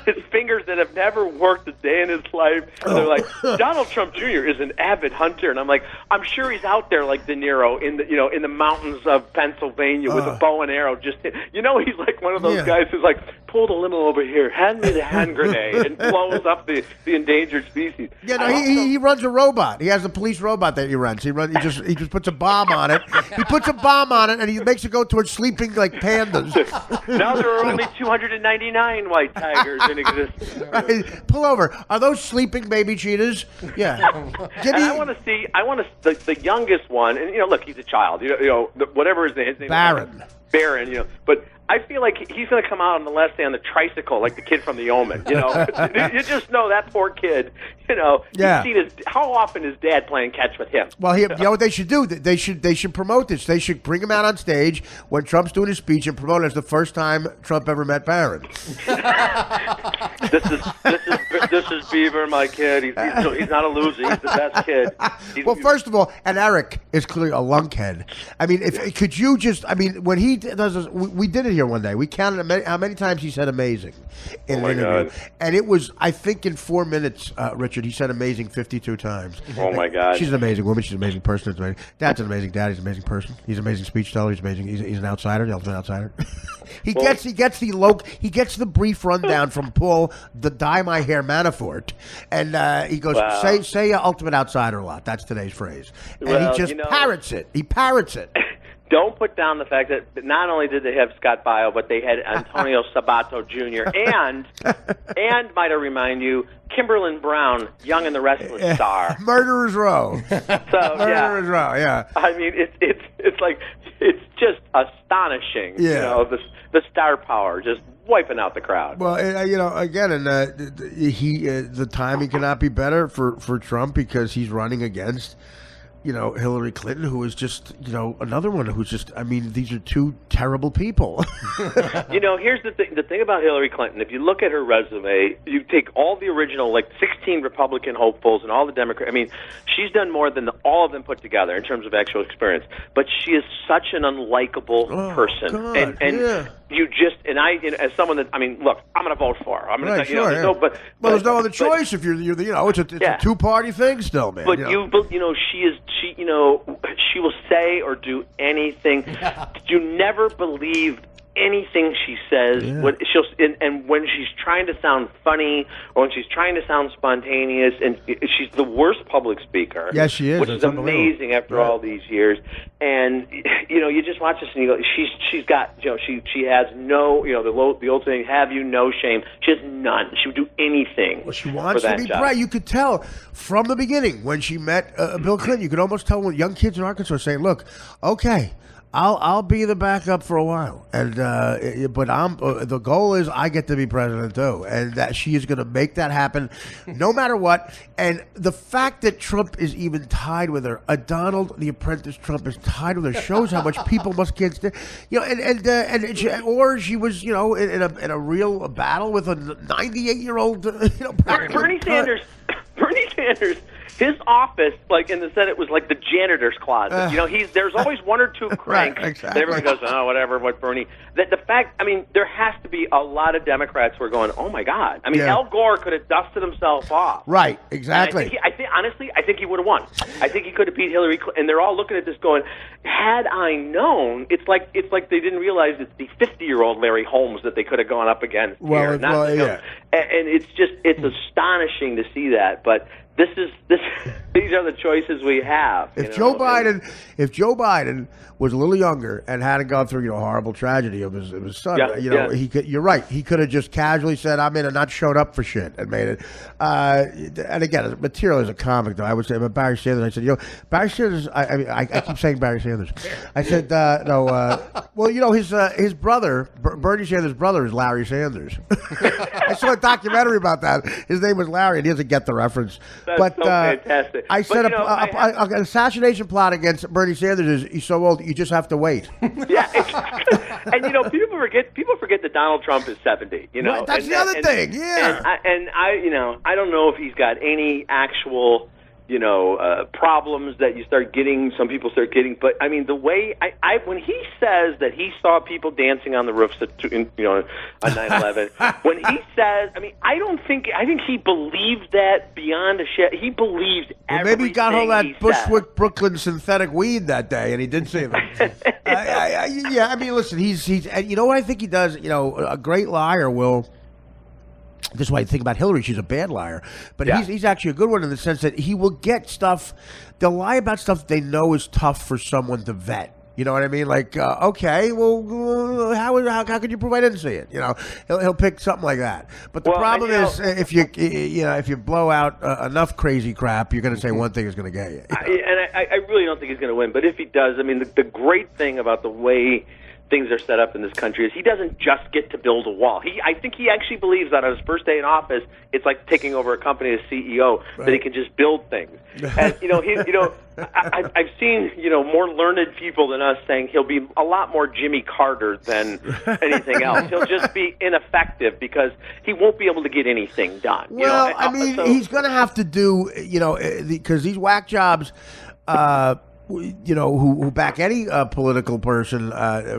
his fingers that have never worked a day in his life. And they're like, Donald Trump Jr. is an avid hunter, and I'm like, I'm sure he's out there like De Niro in the mountains of Pennsylvania with a bow and arrow. He's like one of those guys who's like, pull the limo over here, hand me the hand grenade, and blows up the endangered species. Yeah, no, he runs a robot. He has a police robot that he runs. He just puts a bomb on it. He puts a bomb on it, and he makes it go towards sleeping pandas. Now there are only 299 white tigers in existence. Right. Pull over. Are those sleeping baby cheetahs? Yeah. I want to see. The youngest one, and look, he's a child. Whatever his name. Baron. But I feel like he's going to come out on the last day on the tricycle, like the kid from The Omen. You know, you just know that poor kid. You know, you've seen how often is Dad playing catch with him? Well, you know what they should do? They should promote this. They should bring him out on stage when Trump's doing his speech and promote it as the first time Trump ever met Barron. This is Beaver, my kid. He's not a loser. He's the best kid. Well, first of all, and Eric is clearly a lunkhead. I mean, could you just? I mean, when he does this, we did it here one day. We counted how many times he said "amazing" in an interview, God. and it was, I think, in 4 minutes, Richard, he said "amazing" 52 times. Oh my God! She's an amazing woman. She's an amazing person. It's amazing. Dad's an amazing dad. He's an amazing person. He's an amazing speech teller. He's amazing. He's an outsider. The ultimate outsider. He gets the brief rundown from Paul, the dye my hair Manafort, and he goes, say ultimate outsider a lot. That's today's phrase, and he just parrots it. He parrots it. Don't put down the fact that not only did they have Scott Baio, but they had Antonio Sabato Jr. and might I remind you, Kimberlin Brown, Young and the Restless star. Murderer's Row. Murderer's Row. Yeah. I mean, it's like it's just astonishing. Yeah. You know, the star power just wiping out the crowd. Well, you know, again, and the timing cannot be better for Trump because he's running against, you know, Hillary Clinton, who is just, you know, another one who's just, I mean, these are two terrible people. You know, here's the thing. The thing about Hillary Clinton, if you look at her resume, you take all the original, like 16 Republican hopefuls and all the Democrats. I mean, she's done more than all of them put together in terms of actual experience. But she is such an unlikable person. God, and you just, and I, you know, as someone that, I mean, look, I'm going to vote for her. I'm going to, there's no other choice if you're you know, it's a two-party thing still, man. But you know, she will say or do anything. You never believe anything she says. Yeah. And when she's trying to sound funny or when she's trying to sound spontaneous, and she's the worst public speaker. Yes, she is. Which is amazing after all these years. And you know, you just watch this and you go, she's got, you know, she has no, you know, the old saying, have you no shame? She has none. She would do anything. Well, she wants for to be job. bright. You could tell from the beginning when she met Bill Clinton. You could almost tell when young kids in Arkansas saying, "Look, okay, I'll be the backup for a while, and but the goal is I get to be president too, and that she is going to make that happen, no matter what." And the fact that Trump is even tied with her, Donald the Apprentice Trump is tied with her, shows how much people must get, you know, or she was, you know, in a real battle with a 98-year-old, you know, Bernie Sanders. Bernie Sanders. His office, like in the Senate, was like the janitor's closet. You know, there's always one or two cranks. Right, exactly. And everyone goes, oh, whatever, what Bernie. The fact, I mean, there has to be a lot of Democrats who are going, oh my God. I mean, Al Gore could have dusted himself off. Right, exactly. Honestly, I think he would have won. I think he could have beat Hillary Clinton. And they're all looking at this going, had I known, it's like they didn't realize it's the 50-year-old Larry Holmes that they could have gone up against. Well, and it's astonishing to see that, but. These are the choices we have. If Joe Biden was a little younger and hadn't gone through, you know, horrible tragedy of his son, you know, he could. You're right. He could have just casually said, "I'm in," and not showed up for shit and made it. And again, material is a comic, though. I would say, but Barry Sanders. I said, you know, Barry Sanders. I keep saying Barry Sanders. I said, no. Well, you know, his brother, Bernie Sanders' brother, is Larry Sanders. I saw a documentary about that. His name was Larry, and he doesn't get the reference. That's so fantastic. I said an assassination plot against Bernie Sanders is he's so old you just have to wait. Yeah, and you know, people forget that Donald Trump is 70. You know, right, that's the other thing. Yeah, and I don't know if he's got any actual, you know, problems that some people start getting. But I mean, the way when he says that he saw people dancing on the roofs on 9/11, when he says, I mean, I think he believed that beyond a shadow. He believed everything. Maybe he got all that Bushwick Brooklyn synthetic weed that day, and he did see them. Yeah, I mean, listen, he's, and you know what I think he does. You know, a great liar will. This is why I think about Hillary. She's a bad liar. But he's actually a good one in the sense that he will get stuff. They'll lie about stuff they know is tough for someone to vet. You know what I mean? Like, okay, well, how could you prove I didn't see it? You know, he'll pick something like that. But the problem is, if you blow out enough crazy crap, you're going to say one thing is going to get you. I really don't think he's going to win. But if he does, I mean, the great thing about the way things are set up in this country is he doesn't just get to build a wall. I think he actually believes that on his first day in office, it's like taking over a company as CEO, that he can just build things. And I've seen more learned people than us saying he'll be a lot more Jimmy Carter than anything else. He'll just be ineffective because he won't be able to get anything done. Well, he's going to have to do because these whack jobs. Who back any political person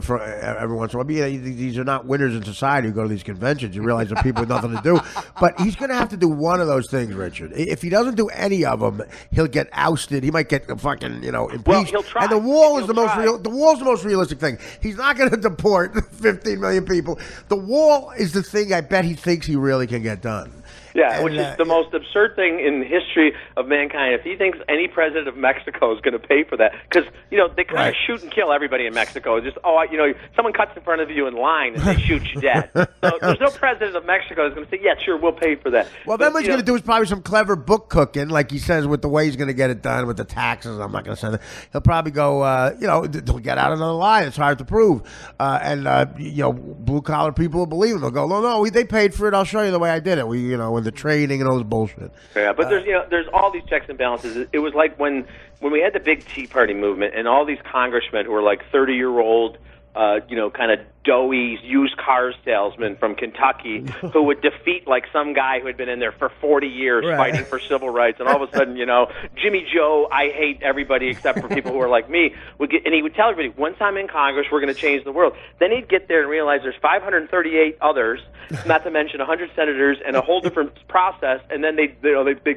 for every once in a while. These are not winners in society who go to these conventions. You realize they're people with nothing to do. But he's going to have to do one of those things, Richard. If he doesn't do any of them, he'll get ousted. He might get fucking impeached. Well, he'll try. And the wall is the most realistic thing. He's not going to deport 15 million people. The wall is the thing I bet he thinks he really can get done. Yeah, which is the most absurd thing in the history of mankind. If he thinks any president of Mexico is going to pay for that, because they kind of shoot and kill everybody in Mexico. It's just someone cuts in front of you in line and they shoot you dead. So there's no president of Mexico who's going to say, yeah, sure, we'll pay for that. Well, then what he's going to do is probably some clever book cooking, like he says, with the way he's going to get it done with the taxes. I'm not going to say that. He'll probably go, he'll get out another lie. It's hard to prove, and blue collar people will believe him. They'll go, no, they paid for it. I'll show you the way I did it. With the training and all this bullshit. Yeah, but there's all these checks and balances. It was like when we had the big Tea Party movement and all these congressmen who were like 30-year-old, kind of doughy used car salesman from Kentucky who would defeat like some guy who had been in there for 40 years fighting for civil rights, and all of a sudden, Jimmy Joe, I hate everybody except for people who are like me, and he would tell everybody, once I'm in Congress, we're going to change the world. Then he'd get there and realize there's 538 others, not to mention 100 senators, and a whole different process, and then they'd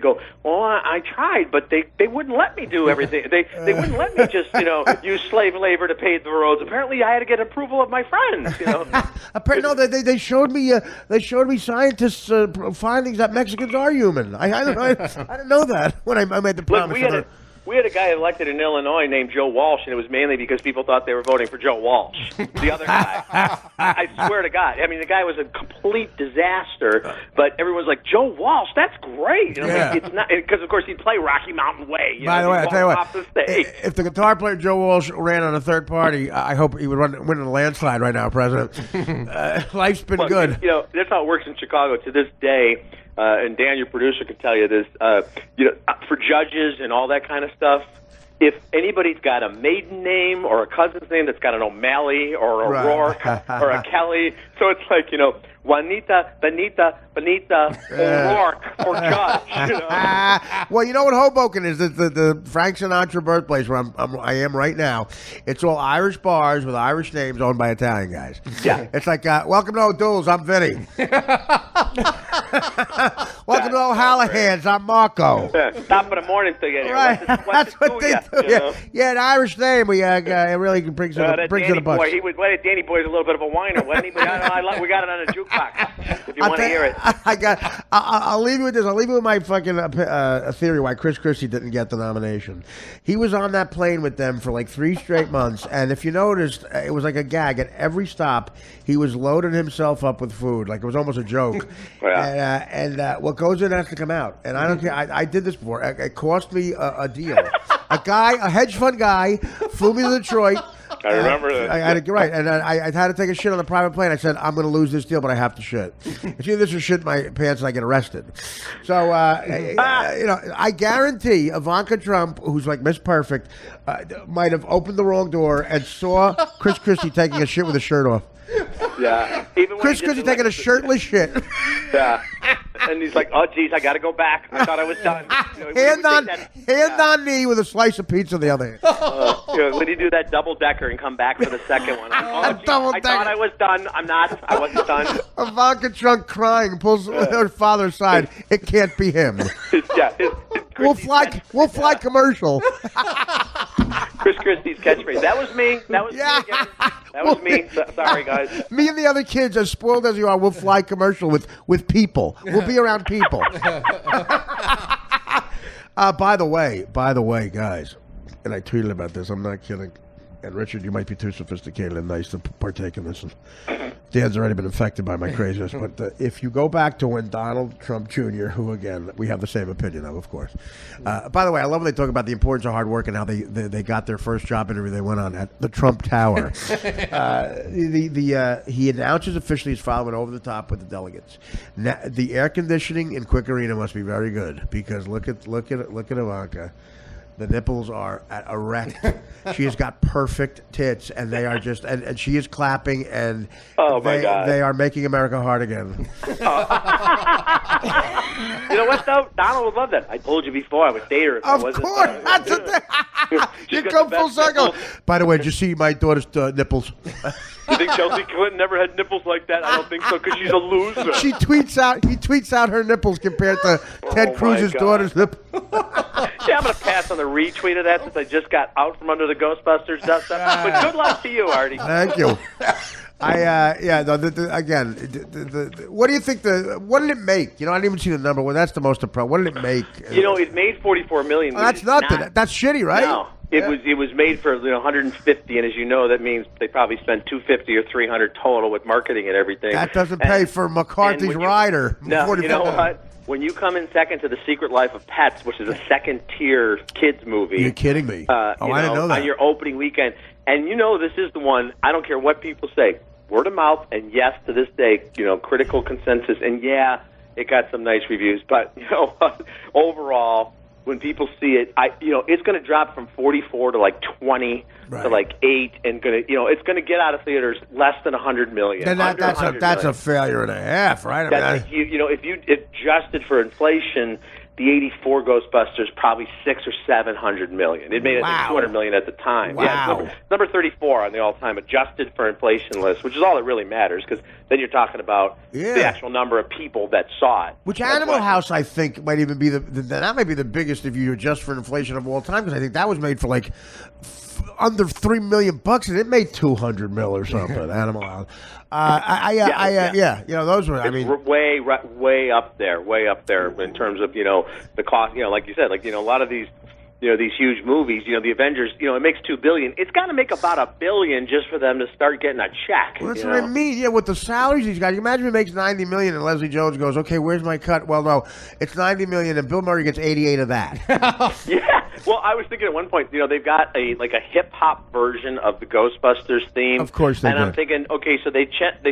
go, well, I tried, but they wouldn't let me do everything. They wouldn't let me just, use slave labor to pave the roads. Apparently, I had to get approval of my friends. No, they showed me scientists' findings that Mexicans are human. I didn't know that when I made the promise. Look, we had a guy elected in Illinois named Joe Walsh, and it was mainly because people thought they were voting for Joe Walsh, the other guy. I swear to God. I mean, the guy was a complete disaster, but everyone's like, Joe Walsh, that's great. It's not, because, of course, he'd play Rocky Mountain Way. By the way, I'll tell you what, if the guitar player Joe Walsh ran on a third party, I hope he would win in a landslide right now, President. Life's been good. That's how it works in Chicago to this day. And Dan, your producer, can tell you this. For judges and all that kind of stuff, if anybody's got a maiden name or a cousin's name that's got an O'Malley or a Rourke or a Kelly, so it's like Juanita, Benita, O'Rourke for judge. Well, you know what Hoboken is? The Frank Sinatra birthplace where I am right now. It's all Irish bars with Irish names owned by Italian guys. Yeah, it's like welcome to O'Doul's. I'm Vinny. Welcome to O'Hallahan's. I'm Marco. Top of the morning thing. Right, that's what they do. Yeah, an Irish name. We it really brings it a bunch. Danny Boy's a little bit of a whiner. We got it on a jukebox. If you want to hear it, I'll leave you with this. I'll leave you with my fucking theory why Chris Christie didn't get the nomination. He was on that plane with them for like 3 straight months, and if you noticed, it was like a gag. At every stop, he was loading himself up with food, like it was almost a joke. And what goes in has to come out. And I don't care. I did this before. It cost me a deal. A hedge fund guy, flew me to Detroit. I remember that. Right, and I had to take a shit on the private plane. I said, I'm going to lose this deal, but I have to shit. It's either this or shit in my pants and I get arrested. So, I guarantee Ivanka Trump, who's like Miss Perfect, might have opened the wrong door and saw Chris Christie taking a shit with his shirt off. Yeah. Chris Christie taking a shirtless shit. Yeah. And he's like, oh, geez, I got to go back. I thought I was done. Hand on knee with a slice of pizza in the other hand. When you do that double-decker and come back for the second one. I thought I was done. I'm not. I wasn't done. Ivanka Trump crying, pulls her father aside. It can't be him. We'll fly commercial. Chris Christie's catchphrase. That was me. That was me again. That was me. Sorry, guys. Me and the other kids, as spoiled as you are, will fly commercial with people. We'll be around people. By the way, guys, and I tweeted about this. I'm not kidding. And Richard, you might be too sophisticated and nice to partake in this. Dan's already been affected by my craziness. But if you go back to when Donald Trump Jr., who again we have the same opinion of course. By the way, I love when they talk about the importance of hard work and how they got their first job interview they went on at the Trump Tower. He announces officially his following over the top with the delegates. Now, the air conditioning in Quick Arena must be very good because look at Ivanka. The nipples are erect. She has got perfect tits, and they are just, and she is clapping, and my God. They are making America hard again. You know what, though? Donald would love that. I told you before I would date her. Of course. That's the thing. You come full circle. Nipples. By the way, did you see my daughter's nipples? You think Chelsea Clinton never had nipples like that? I don't think so, because she's a loser. He tweets out her nipples compared to Ted Cruz's daughter's nipples. Yeah, I'm going to pass on the retweet of that since I just got out from under the Ghostbusters dust. But good luck to you, Artie. Thank you. What do you think what did it make? You know, I didn't even see the number. Well, that's the most impressive. What did it make? You know, it made $44 million. That's nothing. That's shitty, right? No. It was made for 150, and as you know, that means they probably spent 250 or 300 total with marketing and everything. That doesn't pay for McCarthy's rider. No, you know what? When you come in second to The Secret Life of Pets, which is a second-tier kids movie. You're kidding me. I didn't know that. On your opening weekend. And you know this is the one, I don't care what people say, word of mouth, and yes, to this day, critical consensus. And yeah, it got some nice reviews. But, overall, when people see it, it's going to drop from 44 to like 20 to like 8, and it's going to get out of theaters less than 100 million. And that's a failure and a half, right? If you adjusted for inflation, the '84 Ghostbusters probably 600 or 700 million. It made it 200 million at the time. Wow. Yeah, it's number 34 on the all-time adjusted for inflation list, which is all that really matters, because then you're talking about the actual number of people that saw it. Which Animal House, I think, might even be that might be the biggest if you adjust for inflation of all time, because I think that was made for like under $3 million, and it made 200 mil or something. Animal House. Those were. Way up there in terms of the cost. Like you said, a lot of these. These huge movies, the Avengers, it makes $2 billion. It's got to make about $1 billion just for them to start getting a check. Well, that's what I mean. Yeah, with the salaries these guys, you imagine he makes $90 million and Leslie Jones goes, "Okay, where's my cut?" Well, no, it's $90 million and Bill Murray gets 88 of that. Yeah. Well, I was thinking at one point, they've got a hip hop version of the Ghostbusters theme. Of course they do. And I'm thinking, okay, so they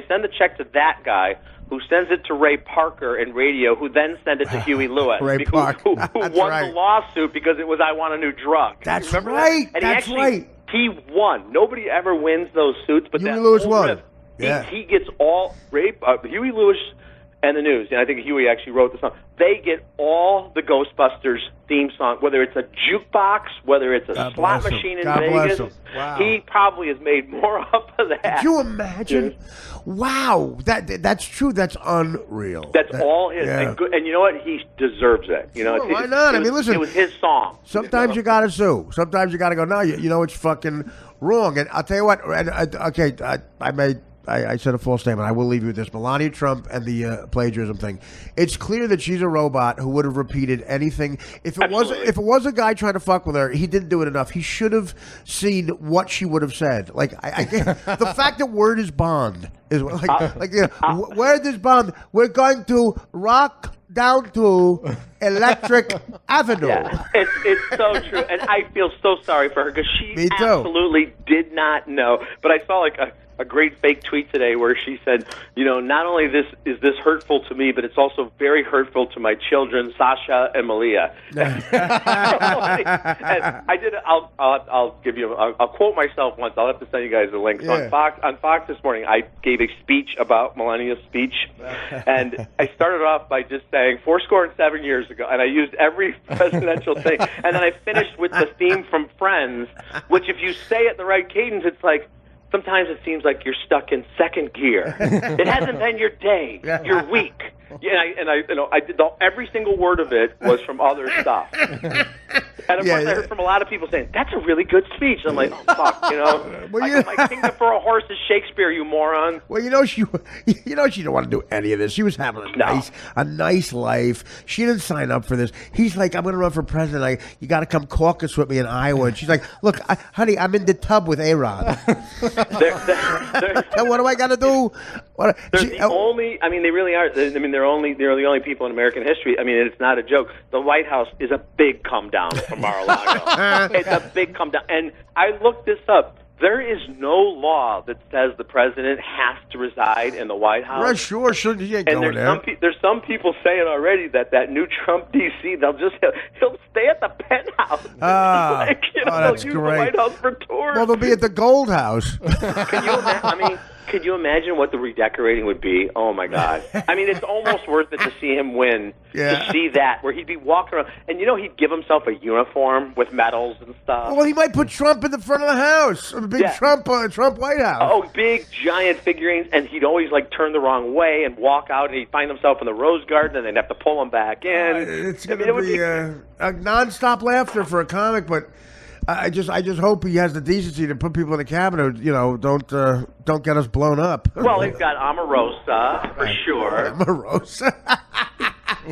send the check to that guy, who sends it to Ray Parker in radio, who then sent it to Huey Lewis, who won the lawsuit because it was "I Want a New Drug." That's right. And he won. Nobody ever wins those suits, but Huey Lewis won. Riff, he gets all Huey Lewis and the News, and I think Huey actually wrote the song. They get all the Ghostbusters theme song, whether it's a jukebox, whether it's a slot machine in Vegas. Wow. He probably has made more up of that. Can you imagine? Wow, that's true. That's unreal. That's all his, and you know what? He deserves it. Why not? Listen, it was his song. Sometimes you gotta sue. Sometimes you gotta go. No, it's fucking wrong. And I'll tell you what. And I said a false statement. I will leave you with this. Melania Trump and the plagiarism thing. It's clear that she's a robot who would have repeated anything. If it was a guy trying to fuck with her, he didn't do it enough. He should have seen what she would have said. Like the fact that word is bond is word is bond. We're going to rock down to Electric Avenue. Yeah, it's so true, and I feel so sorry for her because she absolutely did not know. But I saw a great fake tweet today where she said, not only is this hurtful to me, but it's also very hurtful to my children, Sasha and Malia. And I did. I'll give you. I'll quote myself once. I'll have to send you guys a link. So on Fox this morning, I gave a speech about Melania's speech, and I started off by just saying 7 years ago, and I used every presidential thing, and then I finished with the theme from Friends, which if you say it the right cadence, it's like. Sometimes it seems like you're stuck in second gear. It hasn't been your day, your week. I did every single word of it was from other stuff. And of course, I heard from a lot of people saying that's a really good speech. I'm like, oh, fuck, my Kingdom for a Horse is Shakespeare, you moron. Well, she didn't want to do any of this. She was having a nice life. She didn't sign up for this. He's like, I'm going to run for president. You got to come caucus with me in Iowa. And she's like, look, honey, I'm in the tub with A-Rod. And what do I got to do? They're the only. I mean, they really are. I mean, they're the only people in American history. I mean, it's not a joke. The White House is a big come down from Mar-a-Lago. It's a big come down. And I looked this up. There is no law that says the president has to reside in the White House. Right, sure, he ain't going there. There's some people saying already that new Trump DC, he'll stay at the penthouse. That's use great. The White House for tours. Well, they'll be at the Gold House. Could you imagine what the redecorating would be? Oh, my God. I mean, it's almost worth it to see him win, to see that, where he'd be walking around. And, he'd give himself a uniform with medals and stuff. Well, he might put Trump in the front of the house, a big Trump White House. Oh, big, giant figurines, and he'd always, turn the wrong way and walk out, and he'd find himself in the Rose Garden, and they'd have to pull him back in. It's going to be a nonstop laughter for a comic, but... I just hope he has the decency to put people in the cabinet. Don't get us blown up. Well, he's got Omarosa for sure. Omarosa.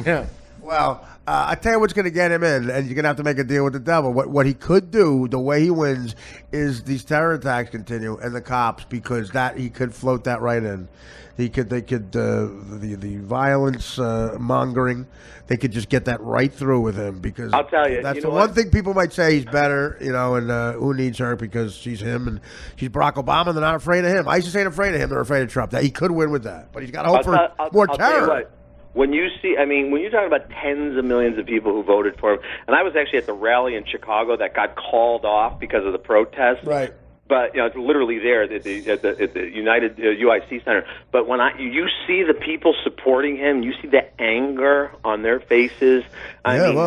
Yeah. Well, I tell you what's going to get him in, and you're going to have to make a deal with the devil. What he could do, the way he wins, is these terror attacks continue and the cops, because he could float that right in. The violence mongering, they could just get that right through with him, because I'll tell you, that's the one thing people might say he's better, and who needs her because she's him and she's Barack Obama. They're not afraid of him. ISIS ain't afraid of him. They're afraid of Trump. That he could win with that, but he's got to hope for more terror. When you're talking about tens of millions of people who voted for him, and I was actually at the rally in Chicago that got called off because of the protests. Right. But it's literally there at the United UIC Center. But when you see the people supporting him, you see the anger on their faces. There's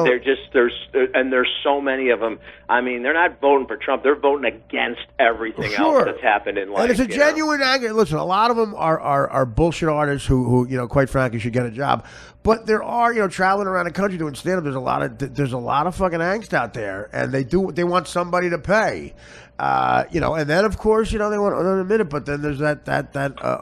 so many of them. I mean, they're not voting for Trump; they're voting against everything else that's happened in life. And it's a genuine anger. Listen, a lot of them are bullshit artists who quite frankly, should get a job. But there are, traveling around the country doing stand-up. There's a lot of fucking angst out there, and they want somebody to pay. And then of course, they want to admit it, but then there's that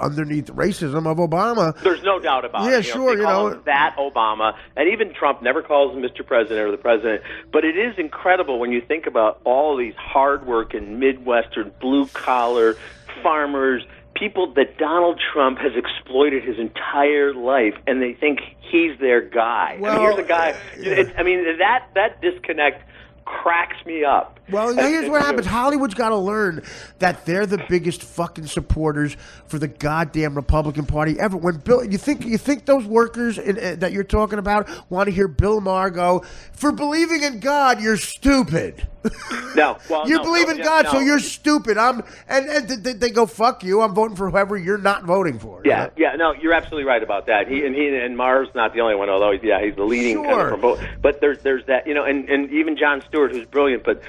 underneath racism of Obama. There's no doubt about it. Yeah, sure, they call him that Obama, and even Trump never calls him Mr. President or the President. But it is incredible when you think about all of these hard-working Midwestern blue-collar farmers, people that Donald Trump has exploited his entire life, and they think he's their guy. Well, here's a guy. Yeah. That disconnect cracks me up. Well, here's what happens. Hollywood's got to learn that they're the biggest fucking supporters for the goddamn Republican Party ever. When you think those workers that you're talking about want to hear Bill Maher go, for believing in God, you're stupid. No, well, you believe in God, so you're stupid. And they go, fuck you. I'm voting for whoever you're not voting for. Yeah, no, you're absolutely right about that. He and Maher's not the only one, although he's the leading kind of from both. But there's that, and even Jon Stewart, who's brilliant, but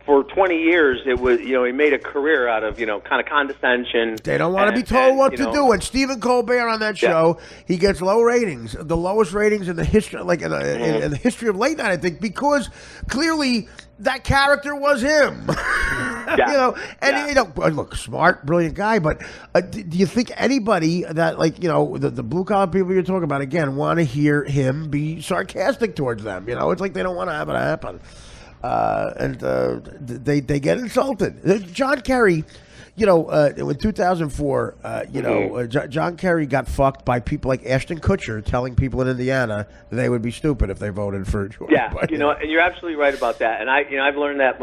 for 20 years it was, he made a career out of, kind of condescension. They don't want to be told what to do. And Stephen Colbert on that show, he gets low ratings, the lowest ratings in the history, in the history of late night, I think, because clearly that character was him. Look, smart, brilliant guy, but do you think anybody that, the blue-collar people you're talking about, again, want to hear him be sarcastic towards them? It's like they don't want to have it happen. They get insulted. John Kerry, in 2004, John Kerry got fucked by people like Ashton Kutcher telling people in Indiana they would be stupid if they voted for George. Yeah, and you're absolutely right about that. And I've learned that,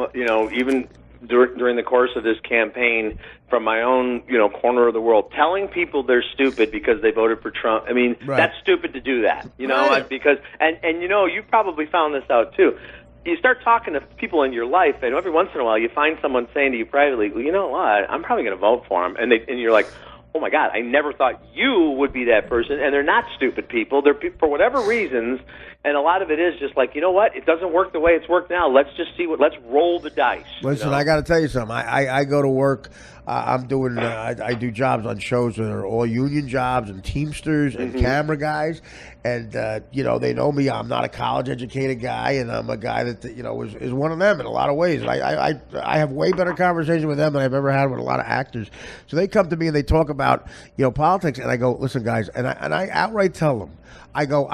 even during the course of this campaign from my own, corner of the world, telling people they're stupid because they voted for Trump. I mean, That's stupid to do that, Right. because you probably found this out too. You start talking to people in your life, and every once in a while you find someone saying to you privately, well, you know what, I'm probably going to vote for him. And you're like, oh, my God, I never thought you would be that person. And they're not stupid people. They're for whatever reasons, and a lot of it is just like, you know what, it doesn't work the way it's worked now. Let's just see let's roll the dice. Listen, I got to tell you something. I go to work. I'm doing. I do jobs on shows that are all union jobs and Teamsters and camera guys, and they know me. I'm not a college educated guy, and I'm a guy that is one of them in a lot of ways. And I have way better conversation with them than I've ever had with a lot of actors. So they come to me and they talk about politics, and I go, listen, guys, and I outright tell them. I go,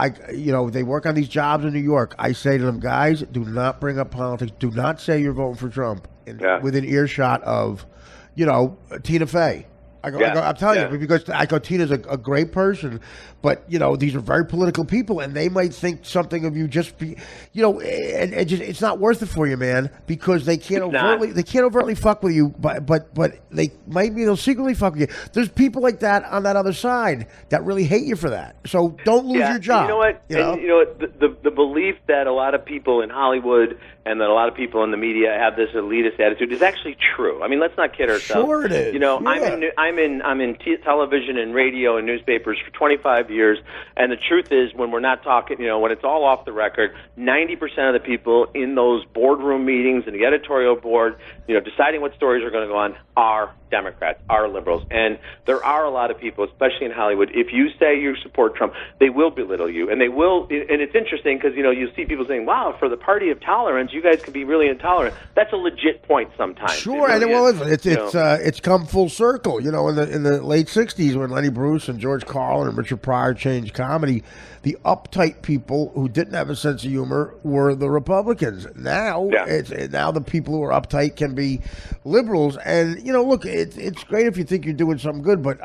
they work on these jobs in New York. I say to them, guys, do not bring up politics. Do not say you're voting for Trump within earshot of. Tina Fey. I'm telling you, because I go, Tina's a great person, but these are very political people, and they might think something of you just be, and just it's not worth it for you, man, because they can't overtly fuck with you, but they'll secretly fuck with you. There's people like that on that other side that really hate you for that. So don't lose your job. You know what? The belief that a lot of people in Hollywood and that a lot of people in the media have this elitist attitude is actually true. I mean, let's not kid ourselves. Sure it is. I'm in television and radio and newspapers for 25 years, and the truth is, when we're not talking, when it's all off the record, 90% of the people in those boardroom meetings and the editorial board, deciding what stories are going to go on, are Democrats, are liberals. And there are a lot of people, especially in Hollywood, if you say you support Trump, they will belittle you. And they will, and it's interesting because, you see people saying, wow, for the party of tolerance, you guys can be really intolerant. That's a legit point sometimes. Sure, and it's come full circle. In the late 60s when Lenny Bruce and George Carlin and Richard Pryor changed comedy, the uptight people who didn't have a sense of humor were the Republicans. Now, now the people who are uptight can be liberals. And, look, it's great if you think you're doing something good, but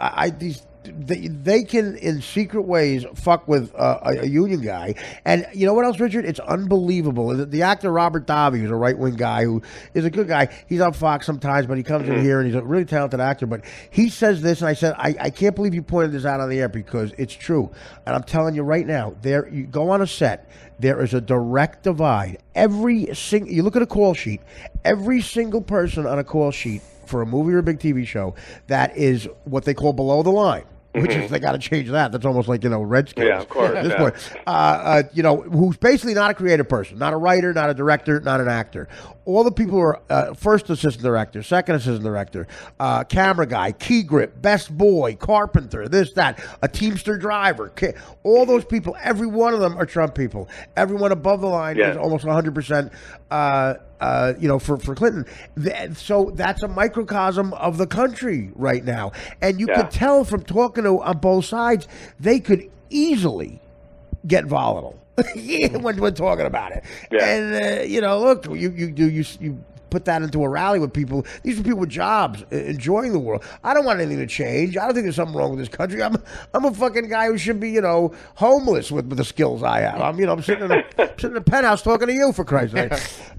they can, in secret ways, fuck with a union guy. And you know what else, Richard? It's unbelievable. The actor Robert Davi, who's a right-wing guy who is a good guy. He's on Fox sometimes, but he comes in here and he's a really talented actor. But he says this, and I said, I can't believe you pointed this out on the air because it's true. And I'm telling you right now, you go on a set, there is a direct divide. You look at a call sheet, every single person on a call sheet for a movie or a big TV show that is what they call below the line, which is, they got to change that. That's almost like, Redskins. Yeah, of course. At this point. Who's basically not a creative person, not a writer, not a director, not an actor. All the people who are first assistant director, second assistant director, camera guy, key grip, best boy, carpenter, this, that, a Teamster driver. All those people, every one of them are Trump people. Everyone above the line is almost 100%, for Clinton. So that's a microcosm of the country right now. And you could tell from talking to on both sides, they could easily get volatile. when we're talking about it. And, look, you put that into a rally with people. These are people with jobs, enjoying the world. I don't want anything to change. I don't think there's something wrong with this country. I'm a fucking guy who should be, homeless with the skills I have. I'm sitting in a penthouse talking to you, for Christ's sake.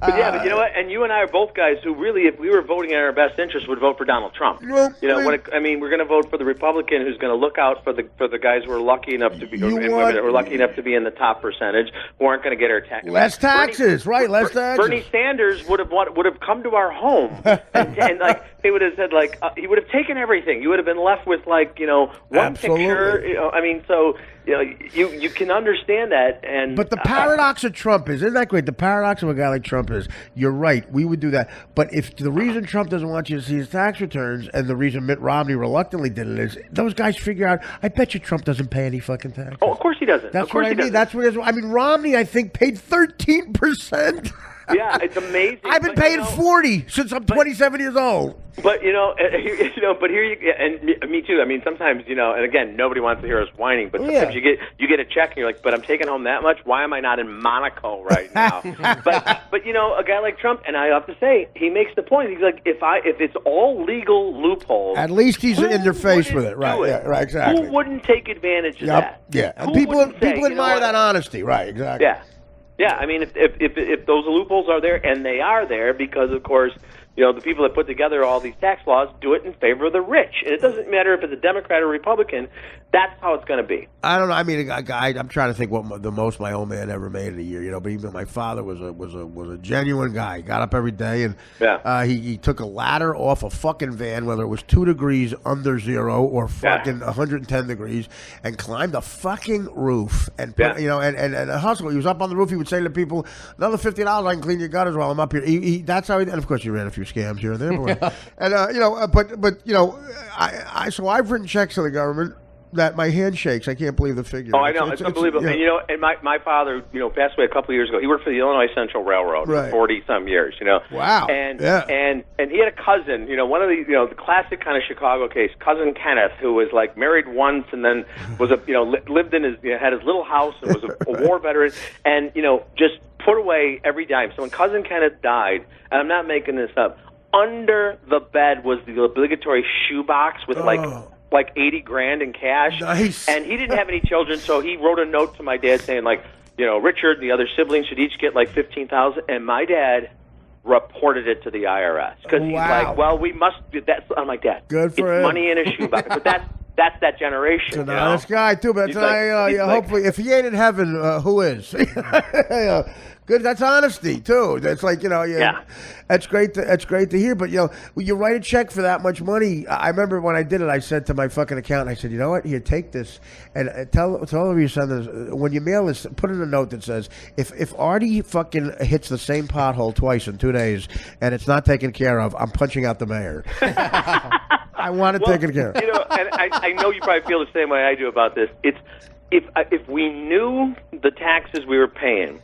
But you know what? And you and I are both guys who really, if we were voting in our best interest, would vote for Donald Trump. We're going to vote for the Republican who's going to look out for the guys who are lucky enough to be, and women that were lucky enough to be in the top percentage, who aren't going to get our taxes. Less taxes, less taxes. Bernie Sanders would have come to our home, and like they would have said, like he would have taken everything. You would have been left with one Absolutely. picture. So you can understand that. But the paradox of Trump isn't that great? The paradox of a guy like Trump is, you're right, we would do that. But if the reason Trump doesn't want you to see his tax returns, and the reason Mitt Romney reluctantly did it, is those guys figure out. I bet you Trump doesn't pay any fucking taxes. Oh, of course he doesn't. That's what I mean. That's what it is. I mean, Romney, I think, paid 13%. Yeah, it's amazing. I've been paying 40 since I'm 27 years old. But but here you and me too. I mean, sometimes and again, nobody wants to hear us whining. But sometimes you get a check and you're like, but I'm taking home that much. Why am I not in Monaco right now? but a guy like Trump, and I have to say, he makes the point. He's like, if it's all legal loopholes, at least he's in their face with it, right? Yeah, right, exactly. Who wouldn't take advantage of that? Yeah, and people admire that honesty, right? Exactly. Yeah. Yeah, I mean, if those loopholes are there, and they are there because, of course, the people that put together all these tax laws do it in favor of the rich. And it doesn't matter if it's a Democrat or Republican. That's how it's going to be. I don't know. I mean, I'm trying to think what the most my old man ever made in a year. But even my father was a genuine guy. He got up every day and he took a ladder off a fucking van, whether it was 2 degrees under zero or fucking 110 degrees, and climbed a fucking roof and and hustle. He was up on the roof. He would say to people, "Another $50, I can clean your gutters while I'm up here." That's how. And of course, he ran a few scams here and there. So I've written checks to the government that my hand shakes. I can't believe the figure. Oh, I know. It's unbelievable. And my father, passed away a couple of years ago. He worked for the Illinois Central Railroad for 40-some years, Wow. And he had a cousin, one of the classic kind of Chicago case, Cousin Kenneth, who was like married once and then was lived in his, had his little house and was a war veteran and, just put away every dime. So when Cousin Kenneth died, and I'm not making this up, under the bed was the obligatory shoebox with like 80 grand in cash. Nice. And he didn't have any children, so he wrote a note to my dad saying, like, you know, Richard and the other siblings should each get like $15,000. And my dad reported it to the IRS because he's like, well, we must do that. I'm like, Dad, good for it's him. money in a shoebox. But that's that generation. He's an honest guy too, but hopefully, if he ain't in heaven, who is? Good. That's honesty too. That's like, you know, that's great. That's great to hear. But, you know, when you write a check for that much money, I remember when I did it, I said to my fucking accountant, I said, you know what? Here, take this and tell all of your sons when you mail this, put in a note that says, if Artie fucking hits the same pothole twice in 2 days and it's not taken care of, I'm punching out the mayor. I want it taken care of. You know, and I know you probably feel the same way I do about this. It's if we knew the taxes we were paying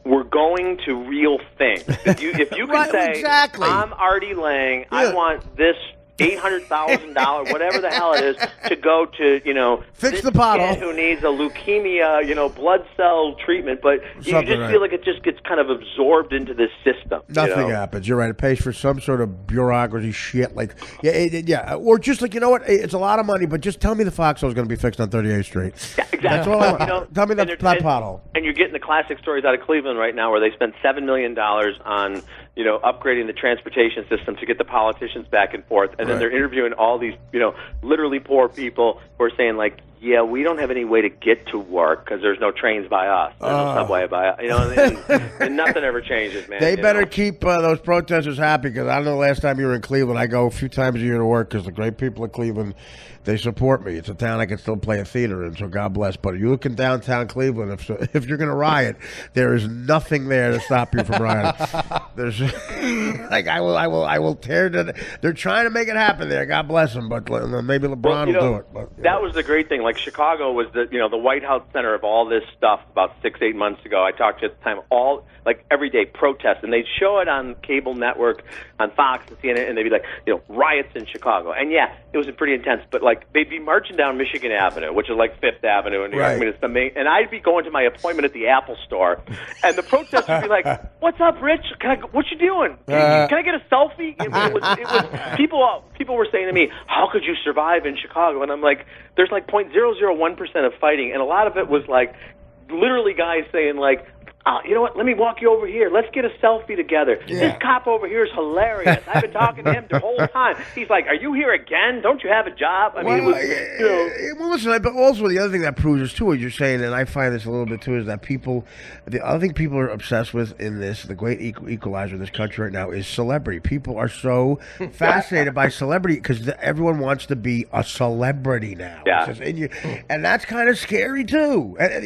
were going to real things. If you could say, exactly. I'm Artie Lang, I want this $800,000, whatever the hell it is, to go to, you know, fix this the pothole kid who needs a leukemia, you know, blood cell treatment, but you just feel like it just gets kind of absorbed into this system. Nothing happens. You're right. It pays for some sort of bureaucracy shit. Like, or just like, you know what? It's a lot of money, but just tell me the foxhole's going to be fixed on 38th Street. Yeah, exactly. That's all I want. You know, tell me that pothole. And you're getting the classic stories out of Cleveland right now where they spent $7 million on, you know, upgrading the transportation system to get the politicians back and forth. And then they're interviewing all these, you know, literally poor people who are saying, like, yeah, we don't have any way to get to work because there's no trains by us. There's no subway by us. You know, and nothing ever changes, man. They better keep those protesters happy because I don't know the last time you were in Cleveland. I go a few times a year to work because the great people of Cleveland, they support me. It's a town I can still play a theater in, so God bless. But you look in downtown Cleveland, if you're going to riot, there is nothing there to stop you from rioting. There's like I will tear it. They're trying to make it happen there. God bless them, but maybe LeBron will do it. But, that was the great thing. Like Chicago was the White House center of all this stuff about 6-8 months ago. I talked to you at the time, all like everyday protests, and they'd show it on cable network, on Fox and CNN, and they'd be like, you know, riots in Chicago. And yeah, it was pretty intense, but like they'd be marching down Michigan Avenue, which is like Fifth Avenue in New York. I mean, it's the main, and I'd be going to my appointment at the Apple store, and the protesters would be like, "What's up, Rich? What you doing? Can I get a selfie?" It was people were saying to me, "How could you survive in Chicago?" And I'm like, "There's like 0.001% of fighting," and a lot of it was like literally guys saying like, "Oh, you know what? Let me walk you over here. Let's get a selfie together. This cop over here is hilarious. I've been talking to him the whole time. He's like, are you here again? Don't you have a job?" I mean, it was, you know. Well, listen, but also the other thing that proves this too, as you're saying, and I find this a little bit too, is that the other thing people are obsessed with in this, the great equalizer in this country right now, is celebrity. People are so fascinated by celebrity because everyone wants to be a celebrity now. Yeah. And that's kind of scary too. And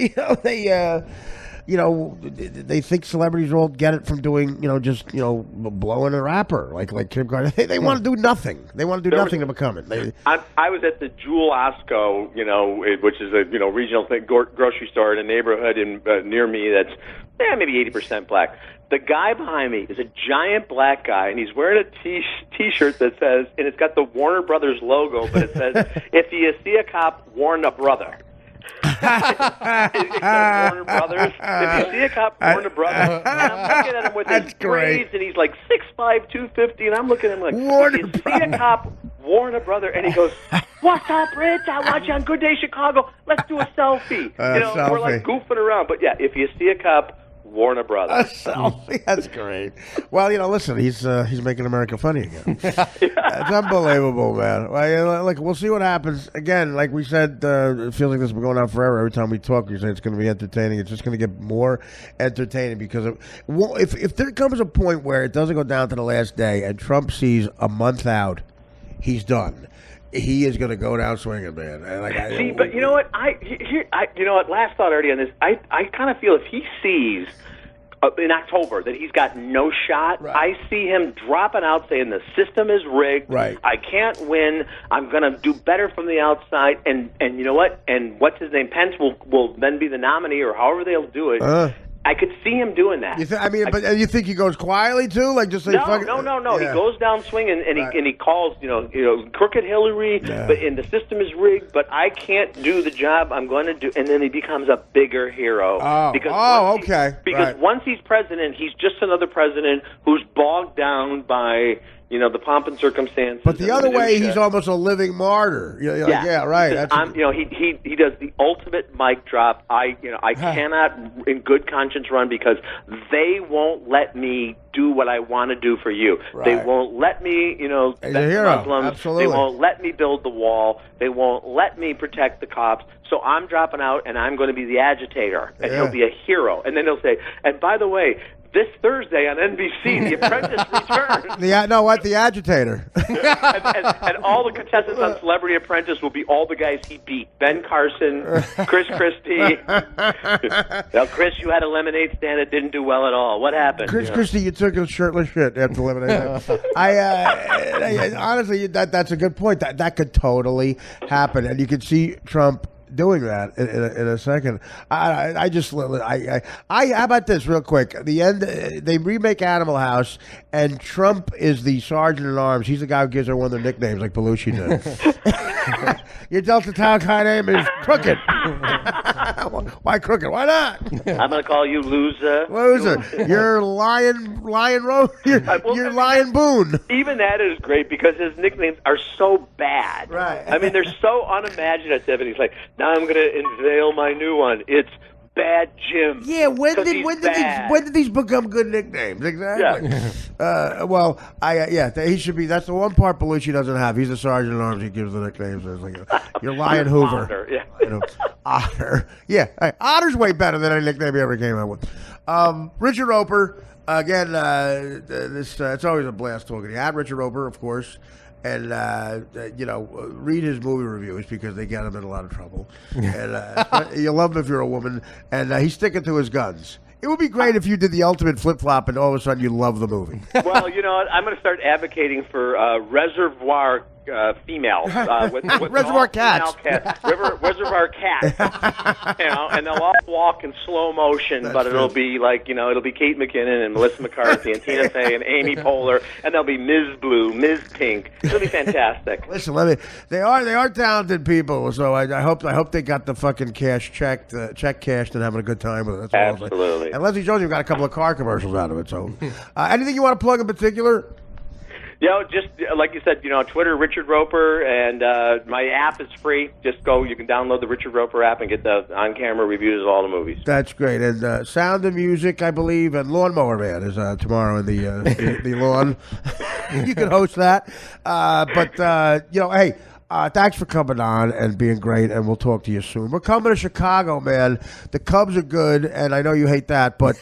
you know, they think celebrities all get it from doing, just blowing a rapper like Kim Kardashian. They want to do nothing. They want to do nothing to become it. I was at the Jewel Osco, which is a regional grocery store in a neighborhood near me that's maybe 80% black. The guy behind me is a giant black guy, and he's wearing a T-shirt that says, and it's got the Warner Brothers logo, but it says, "If you see a cop, warn a brother." It's Warner Brothers. If you see a cop, warn a brother. And I'm looking at him with his braids, and he's like 6'5", 250, and I'm looking at him like, Warner if you see a cop, warn a brother. And he goes, "What's up, Rich? I watch you on Good Day Chicago. Let's do a selfie." Selfie. We're like goofing around. But yeah, if you see a cop, warn a brother. A selfie. That's great. Well, listen, he's making America funny again. It's unbelievable, man. Well, we'll see what happens. Again, like we said, it feels like this has been going on forever. Every time we talk, we say it's going to be entertaining. It's just going to get more entertaining because if there comes a point where it doesn't go down to the last day and Trump sees a month out, he's done. He is going to go down swinging, man. And but you know what? Last thought already on this. I kind of feel if he sees in October that he's got no shot, I see him dropping out saying the system is rigged. Right. I can't win. I'm going to do better from the outside. And you know what? And what's his name? Pence will then be the nominee or however they'll do it. I could see him doing that. But you think he goes quietly too, like just say no. Yeah. He goes down swinging and he calls, crooked Hillary, and the system is rigged. But I can't do the job I'm going to do, and then he becomes a bigger hero. Because once he's president, he's just another president who's bogged down by the pomp and circumstances. But the other way, he's almost a living martyr. Yeah, right. He does the ultimate mic drop. I cannot, in good conscience, run because they won't let me do what I want to do for you. Right. They won't let me, defend Muslims. Absolutely. They won't let me build the wall. They won't let me protect the cops. So I'm dropping out, and I'm going to be the agitator, and he'll be a hero. And then he'll say, and by the way, this Thursday on NBC, The Apprentice returns. The agitator. and all the contestants on Celebrity Apprentice will be all the guys he beat. Ben Carson, Chris Christie. Now, Chris, you had a lemonade stand that didn't do well at all. What happened? Chris Christie, you took a shirtless shit after lemonade stand. Honestly, that's a good point. That could totally happen. And you could see Trump doing that in a second. How about this real quick? At the end, they remake Animal House, and Trump is the sergeant at arms. He's the guy who gives her one of their nicknames, like Belushi did. Your Delta Town High name is Crooked. Why Crooked? Why not? I'm going to call you Loser. You're Lion Road. You're Lion Boone. Even that is great because his nicknames are so bad. Right. I mean, they're so unimaginative, and he's like, now I'm going to unveil my new one. It's Bad Jim. Yeah, when did these become good nicknames? Exactly. Yeah. He should be. That's the one part Belushi doesn't have. He's the sergeant at arms. He gives the nicknames. It's like you're Lion Hoover. Otter. Yeah. Otter. Yeah. Otter's way better than any nickname he ever came out with. Richard Roeper. Again, it's always a blast talking. You had Richard Roeper, of course. And, read his movie reviews because they get him in a lot of trouble. And you love him if you're a woman. And he's sticking to his guns. It would be great if you did the ultimate flip-flop and all of a sudden you love the movie. Well, I'm going to start advocating for Reservoir females. Reservoir cats. Reservoir cats. And they'll all walk in slow motion, but it'll be like, it'll be Kate McKinnon and Melissa McCarthy and Tina Fey and Amy Poehler, and they'll be Ms. Blue, Ms. Pink. It'll be fantastic. Listen, they are talented people, so I hope they got the fucking check cashed and having a good time with it. That's absolutely. And Leslie Jones, you got a couple of car commercials out of it. So, anything you want to plug in particular? Just like you said, Twitter, Richard Roeper, and my app is free. Just go, you can download the Richard Roeper app and get the on-camera reviews of all the movies. That's great. And Sound and Music, I believe, and Lawnmower Man is tomorrow in the lawn. You can host that. Hey, thanks for coming on and being great, and we'll talk to you soon. We're coming to Chicago, man. The Cubs are good, and I know you hate that, but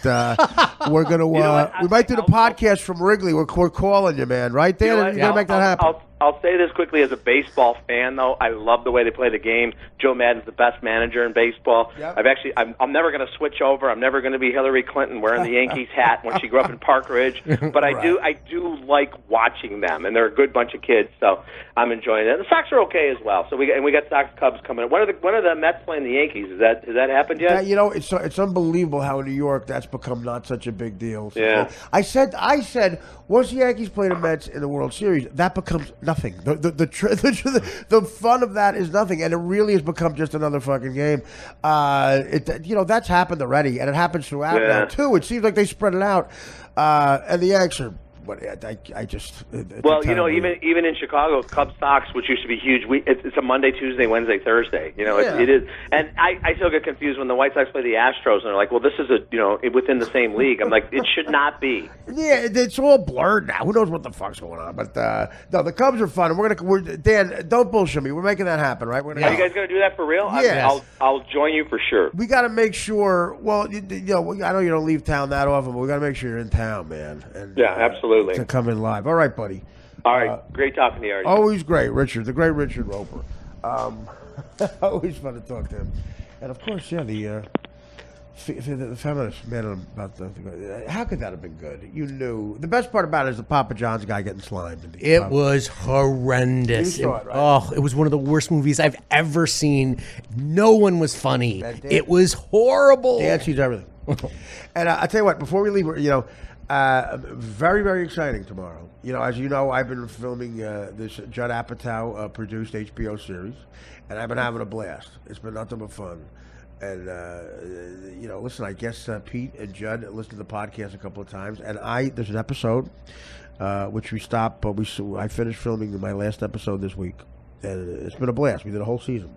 we're going to we might do the podcast from Wrigley. We're calling you, man, right there? You're going to make that happen. I'll say this quickly as a baseball fan, though. I love the way they play the game. Joe Madden's the best manager in baseball. Yep. I'm never going to switch over. I'm never going to be Hillary Clinton wearing the Yankees hat when she grew up in Park Ridge. But I do like watching them, and they're a good bunch of kids, so I'm enjoying it. The Sox are okay as well. So we got Sox Cubs coming up. When are the Mets playing the Yankees? Has that happened yet? It's unbelievable how in New York that's become not such a big deal. So yeah. I said once the Yankees play the Mets in the World Series, that becomes nothing. The fun of that is nothing, and it really has become just another fucking game. That's happened already, and it happens throughout now too. It seems like they spread it out, and the Yanks are. But even in Chicago, Cubs Sox, which used to be huge, it's a Monday, Tuesday, Wednesday, Thursday. It is, and I still get confused when the White Sox play the Astros, and they're like, well, this is within the same league. I'm like, it should not be. Yeah, it's all blurred now. Who knows what the fuck's going on? But no, the Cubs are fun. And Dan, don't bullshit me. We're making that happen, right? Are you guys going to do that for real? Yeah, I'll join you for sure. We got to make sure. Well, I know you don't leave town that often, but we got to make sure you're in town, man. And, absolutely. To come in live. All right, buddy. All right. Great talking to you, Artie. Always great, Richard. The great Richard Roeper. Always fun to talk to him. And, of course, the feminist man about how could that have been good? You knew. The best part about it is the Papa John's guy getting slimed. It was horrendous. You saw it, right? It was one of the worst movies I've ever seen. No one was funny. It was horrible. Dan sees everything. And I tell you what, before we leave, very, very exciting tomorrow. As you know, I've been filming this Judd Apatow produced HBO series, and I've been having a blast. It's been nothing but fun. And, listen, I guess Pete and Judd listened to the podcast a couple of times, and there's an episode which we stopped, but I finished filming my last episode this week, and it's been a blast. We did a whole season.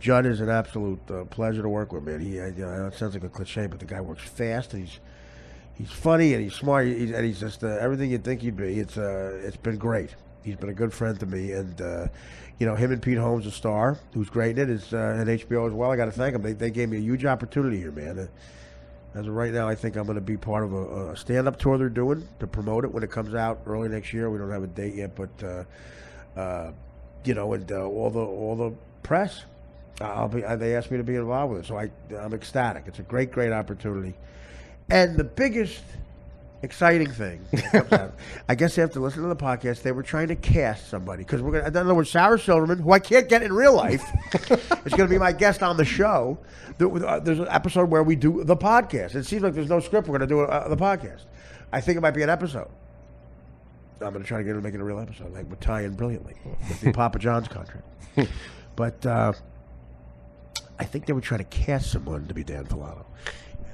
Judd is an absolute pleasure to work with, man. I know it sounds like a cliche, but the guy works fast, and he's funny, and he's smart, and he's just everything you'd think he'd be. It's been great. He's been a good friend to me, and him and Pete Holmes, a star, who's great in it, is at HBO as well. I got to thank them. They gave me a huge opportunity here, man. As of right now, I think I'm going to be part of a stand-up tour they're doing to promote it when it comes out early next year. We don't have a date yet, but and all the press. They asked me to be involved with it, so I'm ecstatic. It's a great opportunity. And the biggest exciting thing that comes out, I guess after listening to the podcast, they were trying to cast somebody. Because I don't know, Sarah Silverman, who I can't get in real life, is going to be my guest on the show. There's an episode where we do the podcast. It seems like there's no script. We're going to do the podcast. I think it might be an episode. I'm going to try to get her to make it a real episode. Like, would tie in brilliantly with the Papa John's contract. But I think they were trying to cast someone to be Dan Filato.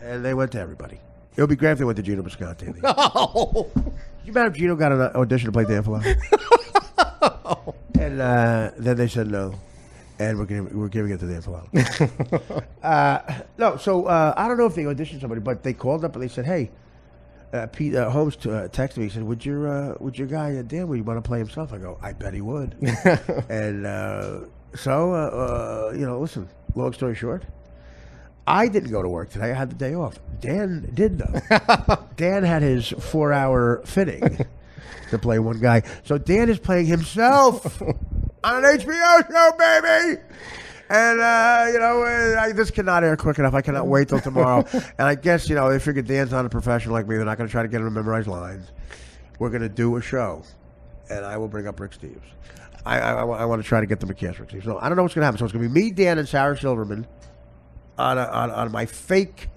And they went to everybody. It would be great if they went to Gino Bisconti. No. Could you imagine if Gino got an audition to play Dan Filato? And then they said no. And we're giving it to Dan Filato. I don't know if they auditioned somebody, but they called up and they said, hey, Pete Holmes texted me. He said, would your guy Dan, would you want to play himself? I go, I bet he would. And listen, long story short, I didn't go to work today. I had the day off. Dan did, though. Dan had his 4-hour fitting to play one guy. So Dan is playing himself on an HBO show, baby. And, this cannot air quick enough. I cannot wait till tomorrow. And I guess, they figured Dan's not a professional like me. They're not going to try to get him to memorize lines. We're going to do a show, and I will bring up Rick Steves. I want to try to get them to cast Rick Steves. So I don't know what's going to happen. So it's going to be me, Dan, and Sarah Silverman on my fake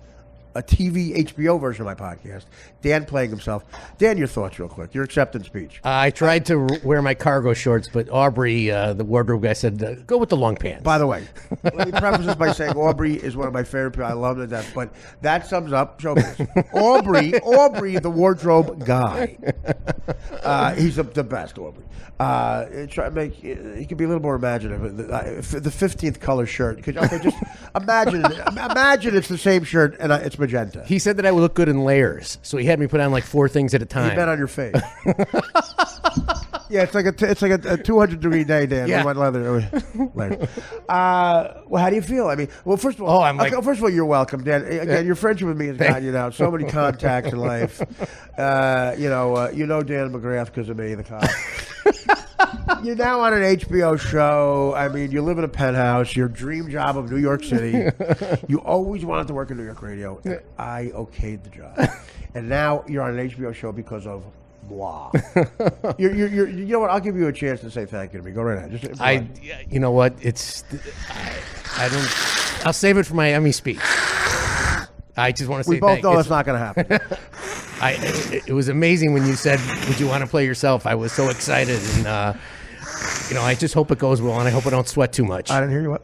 TV HBO version of my podcast. Dan playing himself. Dan, your thoughts real quick. Your acceptance speech. I tried to wear my cargo shorts, but Aubrey, the wardrobe guy, said, go with the long pants. By the way, let me preface this by saying Aubrey is one of my favorite people. I love him to death. But that sums up showbiz. Aubrey, the wardrobe guy. He's the best, Aubrey. Try to make he could be a little more imaginative. The 15th color shirt. Just imagine it's the same shirt and it's magenta. He said that I would look good in layers, so he had me put on like 4 things at a time. He bet on your face. Yeah, it's like a 200-degree day, Dan. Yeah. Leather. Well, how do you feel? I mean, well, first of all, first of all, you're welcome, Dan. Again, your friendship with me has gotten you now so many contacts in life. You know Dan McGrath because of me, the cop. You're now on an HBO show. I mean, you live in a penthouse. Your dream job of New York City. You always wanted to work in New York radio. And I okayed the job. And now you're on an HBO show because of blah. You know what? I'll give you a chance to say thank you to me. Go right ahead. You know what? I'll save it for my Emmy speech. I just want to say we both know that's not going to happen. It was amazing when you said, would you want to play yourself? I was so excited. And, I just hope it goes well, and I hope I don't sweat too much. I didn't hear you. What?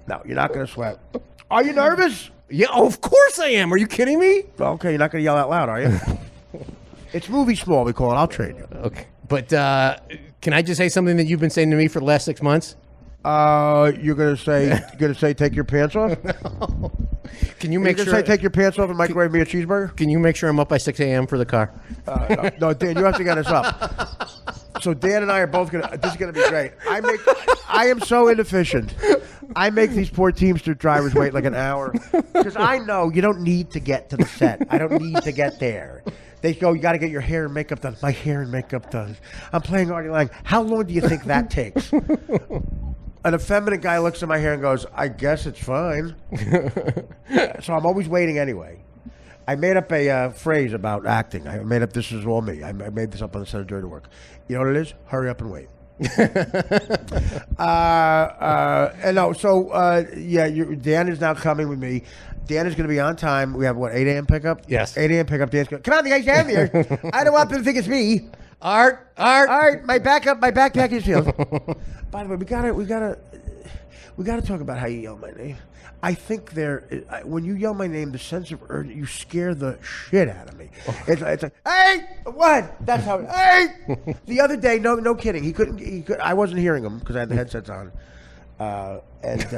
No, you're not going to sweat. Are you nervous? Yeah, of course I am. Are you kidding me? Okay, you're not going to yell out loud, are you? It's movie small, we call it. I'll train you. Okay. But can I just say something that you've been saying to me for the last 6 months? You're gonna say take your pants off? No. Can you make sure? Say take your pants off and microwave me a cheeseburger? Can you make sure I'm up by 6 a.m. for the car? No, Dan, you have to get us up. So Dan and I are both gonna. This is gonna be great. I am so inefficient. I make these poor Teamster drivers wait like an hour because I know you don't need to get to the set. I don't need to get there. They go, you got to get your hair and makeup done. My hair and makeup done. I'm playing Artie Lang. How long do you think that takes? An effeminate guy looks at my hair and goes, I guess it's fine. So I'm always waiting anyway. I made up a phrase about acting. I made up, this is all me. I made this up on the set of Dirty Work. You know what it is? Hurry up and wait. Dan is now coming with me. Dan is going to be on time. We have, 8 a.m. pickup? Yes. 8 a.m. pickup. Dan's going, come on, the guy's down here. I don't want them to think it's me. Art. All right, my backpack is filled. By the way, we gotta talk about how you yell my name. I think when you yell my name, the sense of urgency, you scare the shit out of me. It's like, hey, what? That's how. Hey, the other day, no kidding. He couldn't. I wasn't hearing him because I had the headsets on, and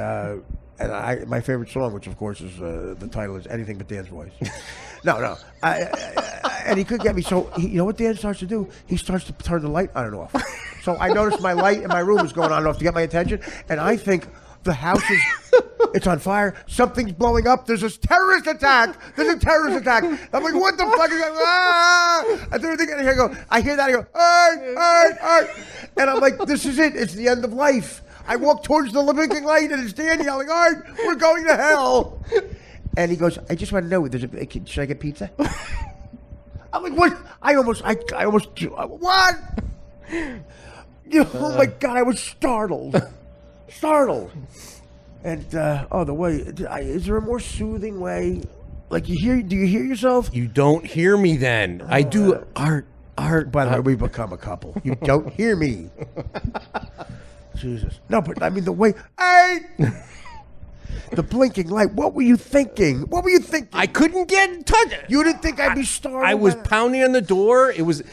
my favorite song, which of course is the title is Anything But Dan's Voice. No. And he couldn't get me. So you know what Dan starts to do? He starts to turn the light on and off. So I noticed my light in my room is going on and off to get my attention, and I think the house is. It's on fire. Something's blowing up. There's a terrorist attack. I'm like, what the fuck is that? Ah! I hear that. I go, hey. And I'm like, this is it. It's the end of life. I walk towards the blinking light, and it's Dan yelling, Art, we're going to hell. And he goes, I just want to know, should I get pizza? I'm like, what? I almost, what? Oh my God, I was startled. And the way is there a more soothing way? Like do you hear yourself? You don't hear me then. I do. Art. By the way, we've become a couple. You don't hear me. Jesus. No, but I mean the way. Hey. The blinking light. What were you thinking? I couldn't get in touch. You didn't think I'd be startled? I was pounding on the door. It was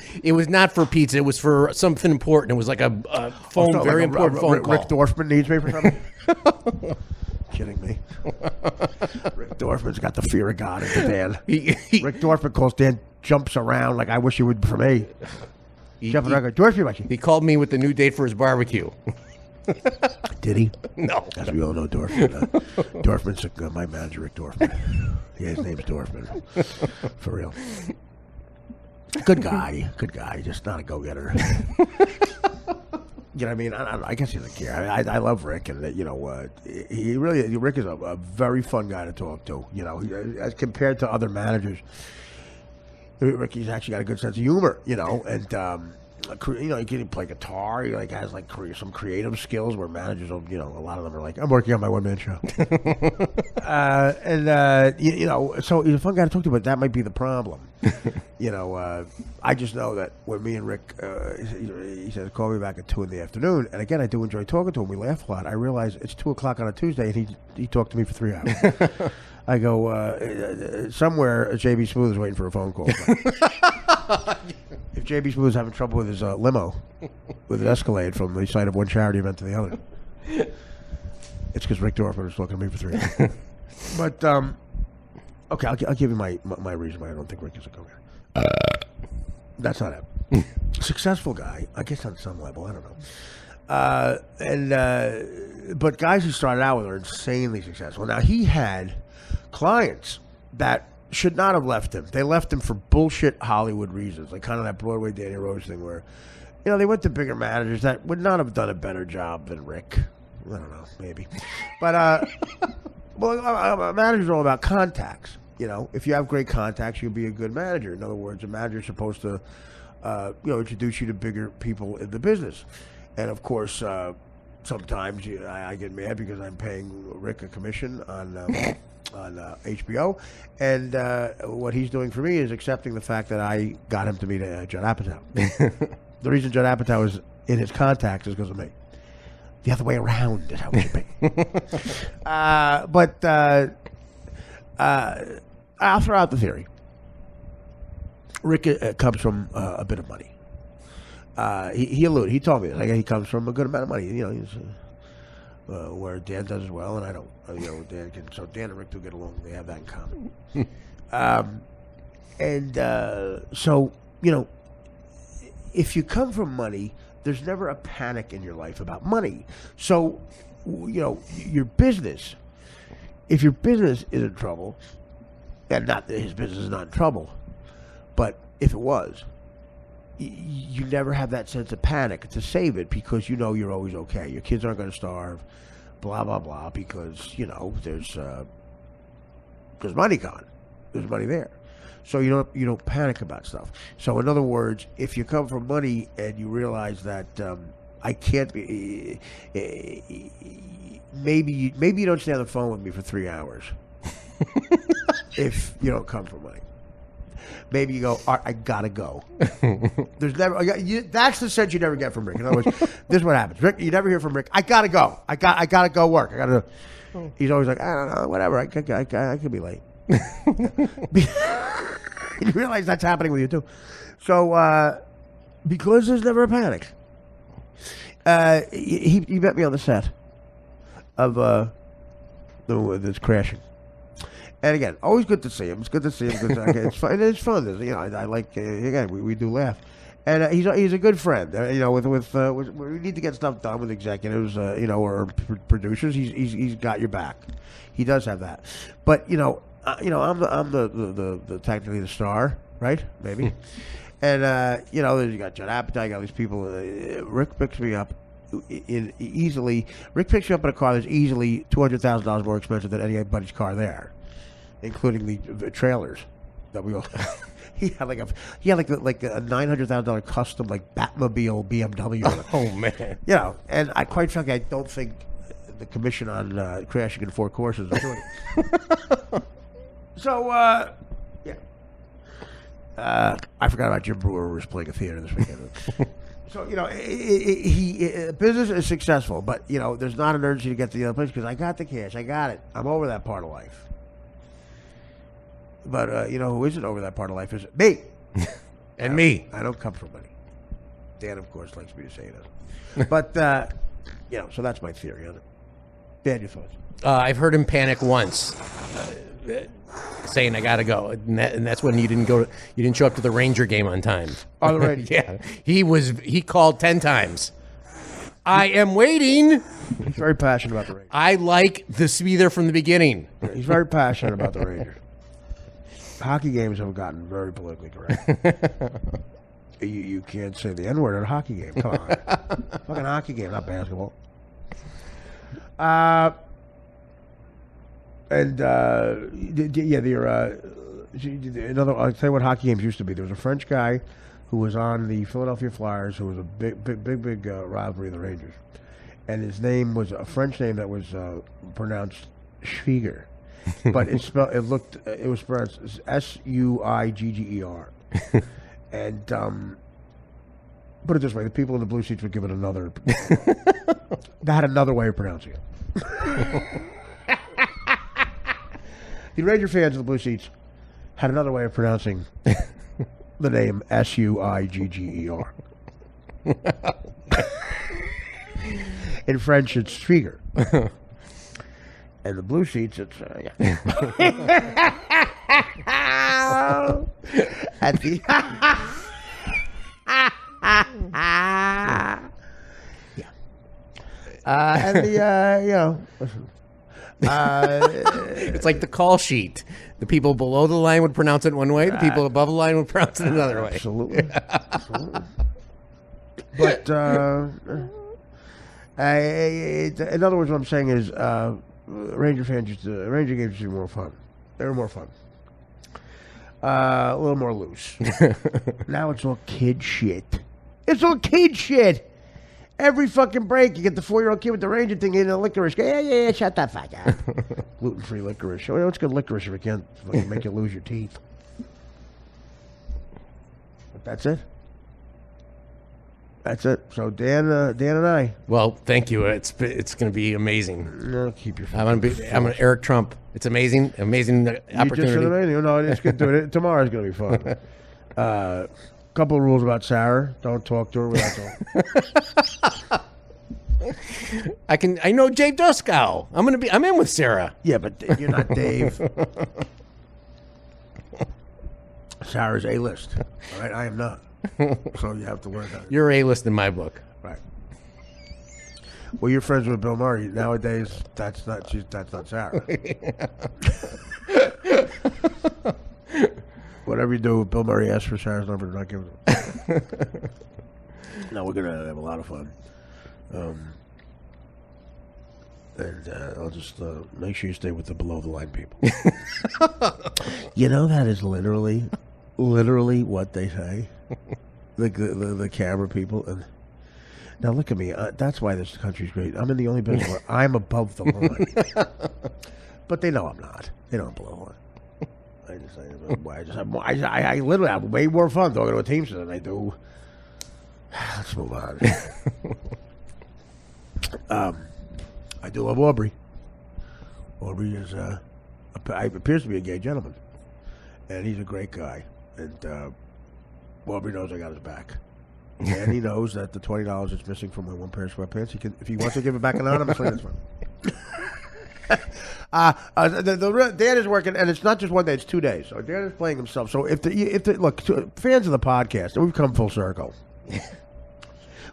not for pizza. It was for something important. It was like a phone, important phone call. Rick Dorfman needs me for something. Kidding me. Rick Dorfman's got the fear of God in the Dan. Rick Dorfman calls Dan, jumps around like I wish he would for me. Jumping around, Dorfman. He called me with the new date for his barbecue. Did he? No. As we all know, Dorfman. Dorfman's my manager, Rick Dorfman. Yeah, his name's Dorfman. For real. Good guy. Just not a go-getter. You know what I mean? I guess he doesn't care. I love Rick, and Rick is a very fun guy to talk to. You know, as compared to other managers, Ricky's actually got a good sense of humor. You know, and he can play guitar. He has some creative skills where managers, a lot of them are like, I'm working on my one-man show. So he's a fun guy to talk to, but that might be the problem. I just know that when me and Rick, he says, call me back at 2 p.m. And again, I do enjoy talking to him. We laugh a lot. I realize it's 2 o'clock on a Tuesday, and he talked to me for 3 hours. I go, somewhere J.B. Smooth is waiting for a phone call. If J.B. Smooth is having trouble with his limo, with an Escalade from the site of one charity event to the other, it's because Rick Dorfman was talking to me for 3 hours. But, okay, I'll give you my reason why I don't think Rick is a go-getter. That's not it. Successful guy, I guess on some level, I don't know. But guys who started out with are insanely successful. Now, he had clients that should not have left him. They left him for bullshit Hollywood reasons, like kind of that Broadway Danny Rose thing where, they went to bigger managers that would not have done a better job than Rick. I don't know, maybe. But, a manager's all about contacts. If you have great contacts, you'll be a good manager. In other words, a manager's supposed to, introduce you to bigger people in the business. And of course, sometimes I get mad because I'm paying Rick a commission on HBO, and what he's doing for me is accepting the fact that I got him to meet Judd Apatow. The reason Judd Apatow is in his contacts is because of me. The other way around is how it should be. I'll throw out the theory. Rick comes from a bit of money. He alluded. He told me that he comes from a good amount of money. He's, where Dan does as well, and I don't. Dan can. So Dan and Rick do get along. They have that in common. So if you come from money, there's never a panic in your life about money. So your business. If your business is in trouble, and not that his business is not in trouble, but if it was, you never have that sense of panic to save it because you're always okay. Your kids aren't going to starve, blah blah blah, because there's money gone, there's money there, so you don't panic about stuff. So in other words, if you come from money and you realize that I can't be, maybe you don't stay on the phone with me for 3 hours if you don't come from money. maybe you go, Art, I gotta go. There's never. That's the sense you never get from Rick. In other words, this is what happens. Rick, you never hear from Rick. I gotta go. I gotta go work. I gotta. He's always like, I don't know, whatever. I could be late. You realize that's happening with you too. So because there's never a panic, he met me on the set of this Crashing. And again, always good to see him. It's good to see him. It's fun. It's fun. I like. Again, we do laugh, and he's a good friend. With we need to get stuff done with executives, or producers. He's got your back. He does have that. But I'm the technically the star, right? Maybe. And you got Judd Apatow, you got all these people. Rick picks me up. Rick picks you up in a car that's easily $200,000 more expensive than anybody's car there, including the trailers that we all. He had like a $900,000 custom Batmobile BMW. Oh man! And I quite frankly I don't think the commission on Crashing in 4 courses is doing it. So yeah, I forgot about Jim Brewer was playing a theater this weekend. So, business is successful, but, there's not an urgency to get to the other place because I got the cash. I got it. I'm over that part of life. But, who isn't over that part of life is me. And me. I don't come from money. Dan, of course, likes me to say that. But, so that's my theory on it. Dan, your thoughts? I've heard him panic once, saying I gotta go, and that's when you didn't show up to the Ranger game on time. Oh, the Ranger. Yeah, he called 10 times. I am waiting. He's very passionate about the Ranger. I like this to be there from the beginning. He's very passionate about the Ranger. Hockey games have gotten very politically correct. You can't say the N-word at a hockey game. Come on. Fucking hockey game, not basketball. I'll tell you what hockey games used to be. There was a French guy who was on the Philadelphia Flyers who was a big rivalry of the Rangers. And his name was a French name that was pronounced Schwieger. But it was pronounced Suigger. And put it this way, the people in the blue seats would give it another. They had another way of pronouncing it. The Ranger fans in the blue seats had another way of pronouncing the name Suigger. In French, it's Schwieger. And the blue seats, it's at the and the it's like the call sheet. The people below the line would pronounce it one way. The people above the line would pronounce it another way. Absolutely. Absolutely. But in other words, what I'm saying is, Ranger games used to be more fun. They were more fun. A little more loose. Now it's all kid shit. It's all kid shit. Every fucking break, you get the 4-year-old kid with the Ranger thing in a licorice. Yeah, shut that fuck up. Gluten-free licorice. What's good licorice if it can't fucking make you lose your teeth? But that's it. That's it. So Dan and I. Well, thank you. It's going to be amazing. No, keep your. I'm an Eric Trump. It's amazing opportunity. You just said amazing. No, it's good to do it. Tomorrow's going to be fun. Couple of rules about Sarah. Don't talk to her without talking. I know Dave Duskow. I'm in with Sarah. Yeah, but you're not Dave. Sarah's A-list. All right, I am not. So you have to learn that. You're A-list in my book. Right. Well, you're friends with Bill Murray. Nowadays, that's not Sarah. Whatever you do, Bill Murray asks for Sarah's number, do not give it to him. No, we're going to have a lot of fun. And I'll just make sure you stay with the below-the-line people. That is literally what they say. The camera people. And now look at me. That's why this country's great. I'm in the only business where I'm above the line. But they know I'm not. They know I'm below the line. I literally have way more fun talking to a Teamster than I do. Let's move on. I do love Aubrey. Aubrey appears to be a gay gentleman, and he's a great guy. And Aubrey knows I got his back. And he knows that the $20 that's missing from my one pair of sweatpants, if he wants to give it back anonymously, that's fine. Dan is working, and it's not just one day; it's 2 days. So Dan is playing himself. So if look, fans of the podcast, we've come full circle.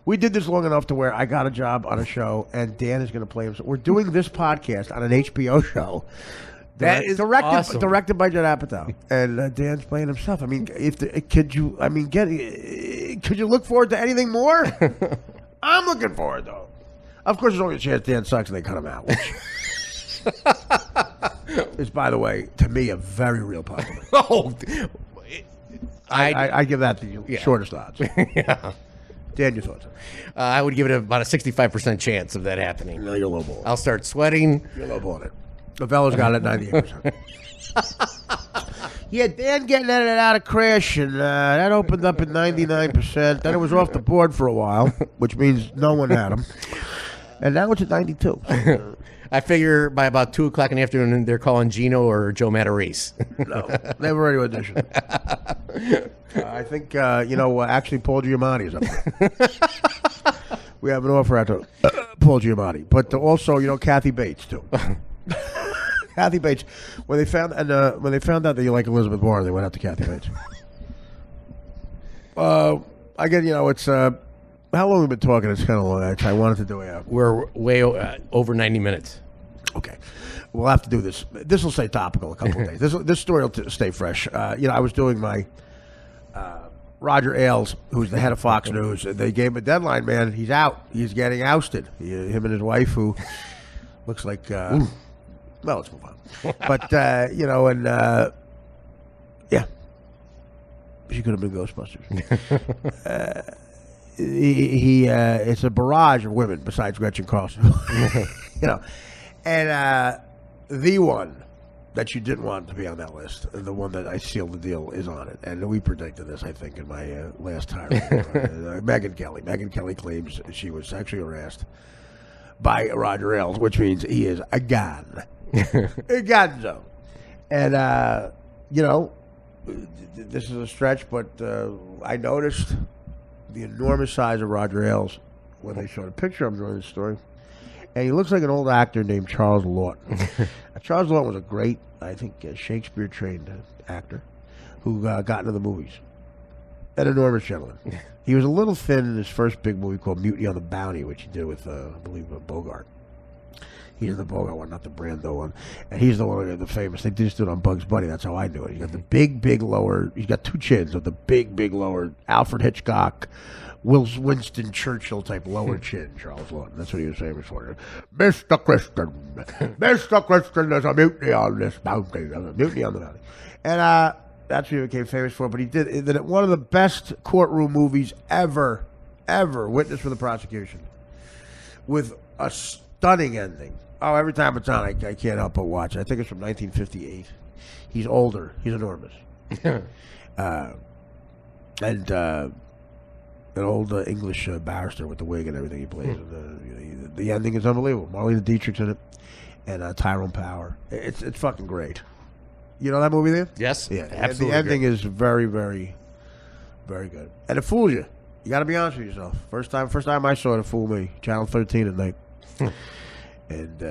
We did this long enough to where I got a job on a show, and Dan is going to play himself. We're doing this podcast on an HBO show. That is awesome. Directed by Judd Apatow, and Dan's playing himself. I mean, could you look forward to anything more? I'm looking forward, though. Of course, there's only a chance Dan sucks and they cut him out, which is, by the way, to me, a very real possibility. Oh, I give that the shortest odds. Yeah. Dan, your thoughts? I would give it about a 65% chance of that happening. No, you're lowballing. I'll start sweating. You're lowballing it. The fella's got it at 98%. Yeah, Dan getting at it out of Crash, and that opened up at 99%. Then it was off the board for a while, which means no one had him. And now it's at 92. I figure by about 2 o'clock in the afternoon, they're calling Gino or Joe Matarese. No, they've already auditioned. I think, actually Paul Giamatti is up there. We have an offer out to Paul Giamatti. But also, Kathy Bates, too. Kathy Bates. When they found out that you like Elizabeth Warren, they went out to Kathy Bates. It's... how long have we been talking? It's kind of long. I wanted to do it. We're way over 90 minutes. Okay. We'll have to do this. This will stay topical a couple of days. This story will stay fresh. I was doing my Roger Ailes, who's the head of Fox News. They gave him a deadline, man. He's out. He's getting ousted. Him and his wife, who looks like... well, let's move on. But, yeah. She could have been Ghostbusters. It's a barrage of women besides Gretchen Carlson. And the one that you didn't want to be on that list, the one that I sealed the deal, is on it. And we predicted this, I think, in my last time. Megyn Kelly. Megyn Kelly claims she was sexually harassed by Roger Ailes, which means he is a gun. A gonzo. And, this is a stretch, but I noticed the enormous size of Roger Ailes when they showed a picture of him during the story. And he looks like an old actor named Charles Lawton. Charles Lawton was a great, I think, Shakespeare-trained actor who got into the movies. An enormous gentleman. He was a little thin in his first big movie called Mutiny on the Bounty, which he did with, I believe, Bogart. He's the Bogart one, not the Brando one. And he's the one, the famous. They just did it on Bugs Bunny. That's how I knew it. He's got the big lower. He's got 2 chins with the big lower. Alfred Hitchcock, Winston Churchill type lower chin. Charles Lawton. That's what he was famous for. Mr. Christian, there's a mutiny on this bounty. Mutiny on the bounty. And that's what he became famous for. But he did one of the best courtroom movies ever. Witness for the prosecution, with a stunning ending. Oh, every time it's on, I can't help but watch. I think it's from 1958. He's older. He's enormous. And an old English barrister with the wig and everything he plays. The ending is unbelievable. Marlene Dietrich's in it, and Tyrone Power. It's fucking great. You know that movie there? Yes. Yeah. Absolutely. The ending is very, very, very good. And it fools you. You got to be honest with yourself. First time I saw it fool me. Channel 13 at night. And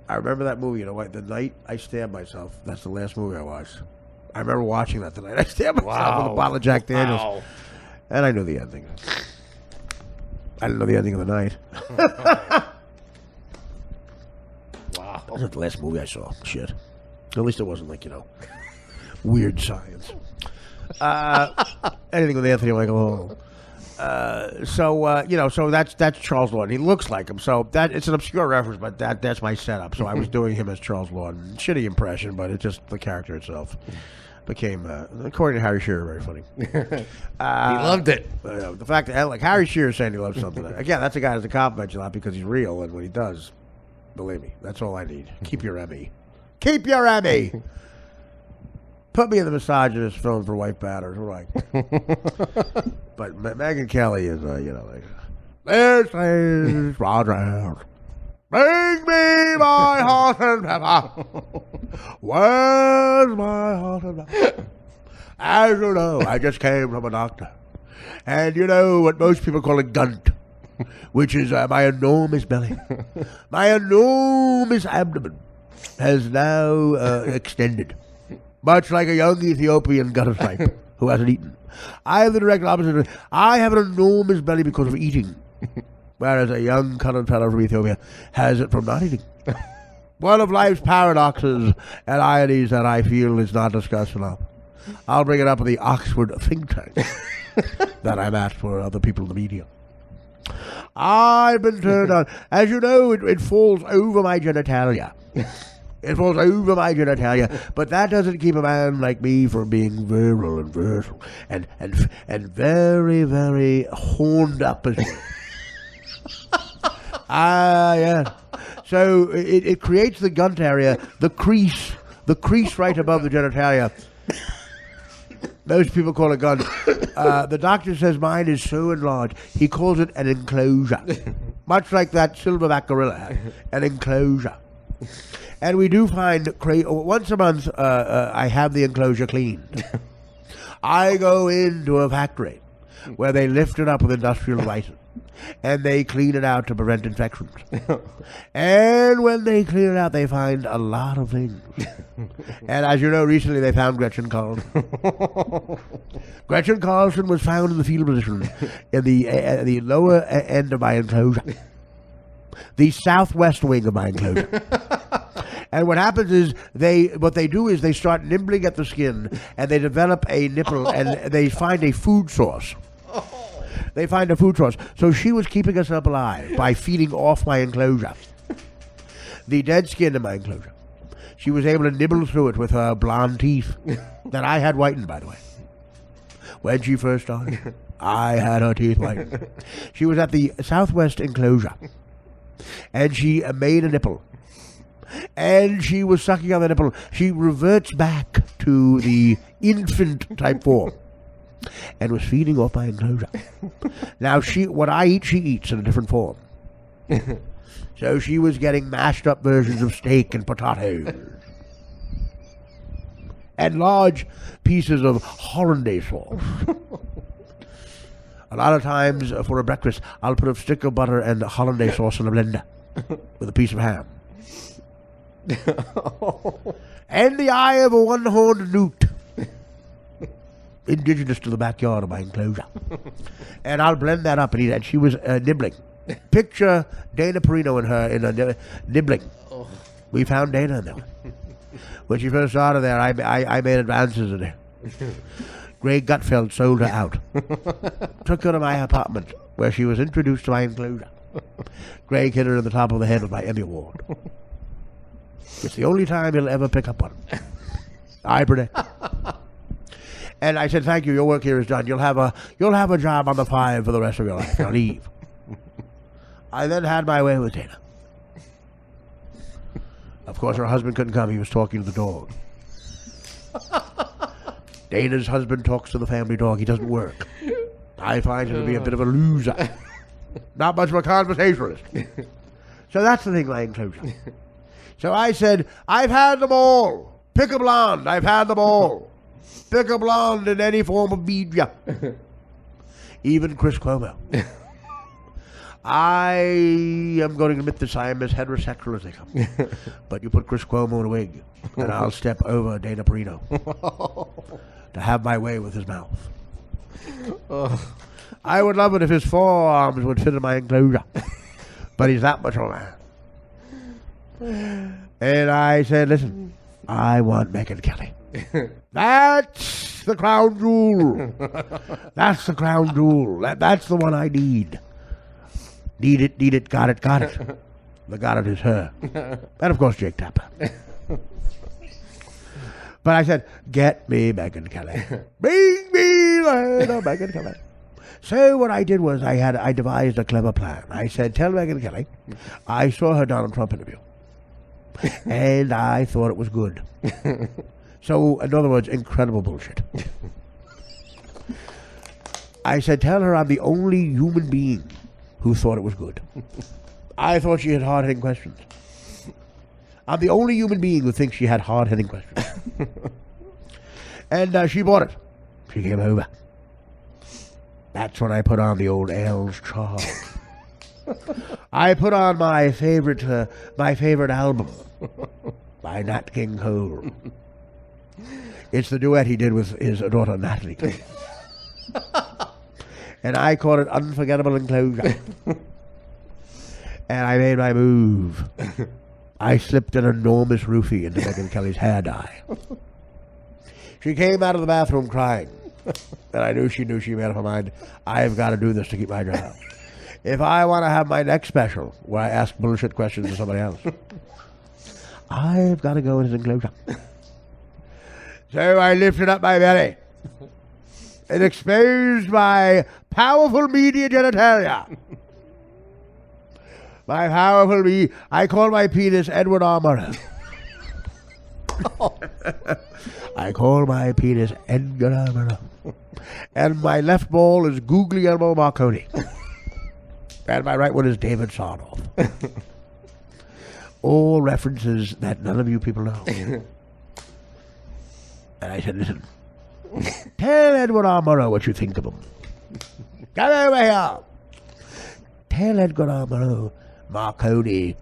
I remember that movie, the night I stabbed myself. That's the last movie I watched. I remember watching that the night I stabbed myself with a bottle of Jack Daniels. Wow. And I knew the ending. I didn't know the ending of the night. Wow. That was the last movie I saw. Shit. At least it wasn't weird science. Anything with Anthony Michael. So that's Charles Lawton. He looks like him. So it's an obscure reference, but that's my setup. So I was doing him as Charles Lawton. Shitty impression, but it's just the character itself became, according to Harry Shearer, very funny. He loved it. The fact that Harry Shearer saying he loves something. Again, that's a guy that's a compliment you a lot because he's real, and when he does, believe me, that's all I need. Keep your Emmy. Keep your Emmy. Put me in the misogynist film for white batters. Right. But Megyn Kelly is, like, this is Roger Ailes. Bring me my horse and pepper. Where's my horse and pepper? As you know, I just came from a doctor. And you know what most people call a gunt, which is my enormous belly. My enormous abdomen has now extended, much like a young Ethiopian gutter snipe who hasn't eaten. I have the direct opposite. I have an enormous belly because of eating, whereas a young colored fellow from Ethiopia has it from not eating. One of life's paradoxes and ironies that I feel is not discussed enough. I'll bring it up in the Oxford think tank that I'm at for other people in the media. I've been turned on. As you know, it falls over my genitalia. It falls over my genitalia, but that doesn't keep a man like me from being virile and versatile and very, very horned up as well. Yeah. So it creates the gunt area, the crease right above the genitalia. Most people call it gunt. The doctor says mine is so enlarged, he calls it an enclosure. Much like that silverback gorilla had, an enclosure. And we do find, once a month, I have the enclosure cleaned. I go into a factory where they lift it up with industrial devices, and they clean it out to prevent infections. And when they clean it out, they find a lot of things. And as you know, recently they found Gretchen Carlson. Gretchen Carlson was found in the fetal position in the lower end of my enclosure, the southwest wing of my enclosure. And what happens is they start nibbling at the skin, and they develop a nipple, and they find a food source. They find a food source. So she was keeping herself alive by feeding off my enclosure, the dead skin in my enclosure. She was able to nibble through it with her blonde teeth that I had whitened, by the way. When she first started, I had her teeth whitened. She was at the southwest enclosure, and she made a nipple. And she was sucking on the nipple. She reverts back to the infant type form and was feeding off my enclosure. Now, what I eat, she eats in a different form. So she was getting mashed up versions of steak and potatoes and large pieces of hollandaise sauce. A lot of times for a breakfast, I'll put a stick of butter and hollandaise sauce in a blender with a piece of ham. And the eye of a one-horned newt, indigenous to the backyard of my enclosure. And I'll blend that up and eat it. And she was nibbling. Picture Dana Perino and her in a nibbling. We found Dana in there. When she first started there, I made advances in her. Greg Gutfeld sold her out. Took her to my apartment, where she was introduced to my enclosure. Greg hit her in the top of the head with my Emmy Award. It's the only time he'll ever pick up one. I predict. And I said, "Thank you. Your work here is done. You'll have a job on the 5 for the rest of your life. Now leave." I then had my way with Dana. Of course, her husband couldn't come. He was talking to the dog. Dana's husband talks to the family dog. He doesn't work. I find him to be a bit of a loser. Not much of a conversationalist. So that's the thing, my enclosure. So I said, "I've had them all. Pick a blonde. I've had them all. Pick a blonde in any form of media." Even Chris Cuomo. I am going to admit this. I am as heterosexual as they come. But you put Chris Cuomo in a wig, and I'll step over Dana Perino to have my way with his mouth. I would love it if his forearms would fit in my enclosure. But he's that much of a man. And I said, "Listen, I want Megyn Kelly. That's the crown jewel. That's the crown jewel. That's the one I need. Need it, got it. The got it is her. And of course, Jake Tapper." But I said, "Get me Megyn Kelly. Bring me the Megyn Kelly." So what I did was I devised a clever plan. I said, "Tell Megyn Kelly I saw her Donald Trump interview. And I thought it was good. So, in other words, incredible bullshit. I said, tell her I'm the only human being who thought it was good. I thought she had hard-hitting questions. I'm the only human being who thinks she had hard-hitting questions. And she bought it. She came over. That's when I put on the old Ailes chart. I put on my favorite album by Nat King Cole. It's the duet he did with his daughter Natalie. And I called it Unforgettable Enclosure. And I made my move. I slipped an enormous roofie into Megyn Kelly's hair dye. She came out of the bathroom crying. And I knew she made up her mind. I've got to do this to keep my job. If I want to have my next special where I ask bullshit questions to somebody else, I've got to go into enclosure. So I lifted up my belly and exposed my powerful media genitalia. My powerful I call my penis Edward R. Murrow. I call my penis Edgar R. Murrow. And my left ball is Guglielmo Marconi. And my right one is David Sarnoff. All references that none of you people know. And I said, listen, tell Edward R. Murrow what you think of him. Come over here. Tell Edgar R. Murrow, Marconi,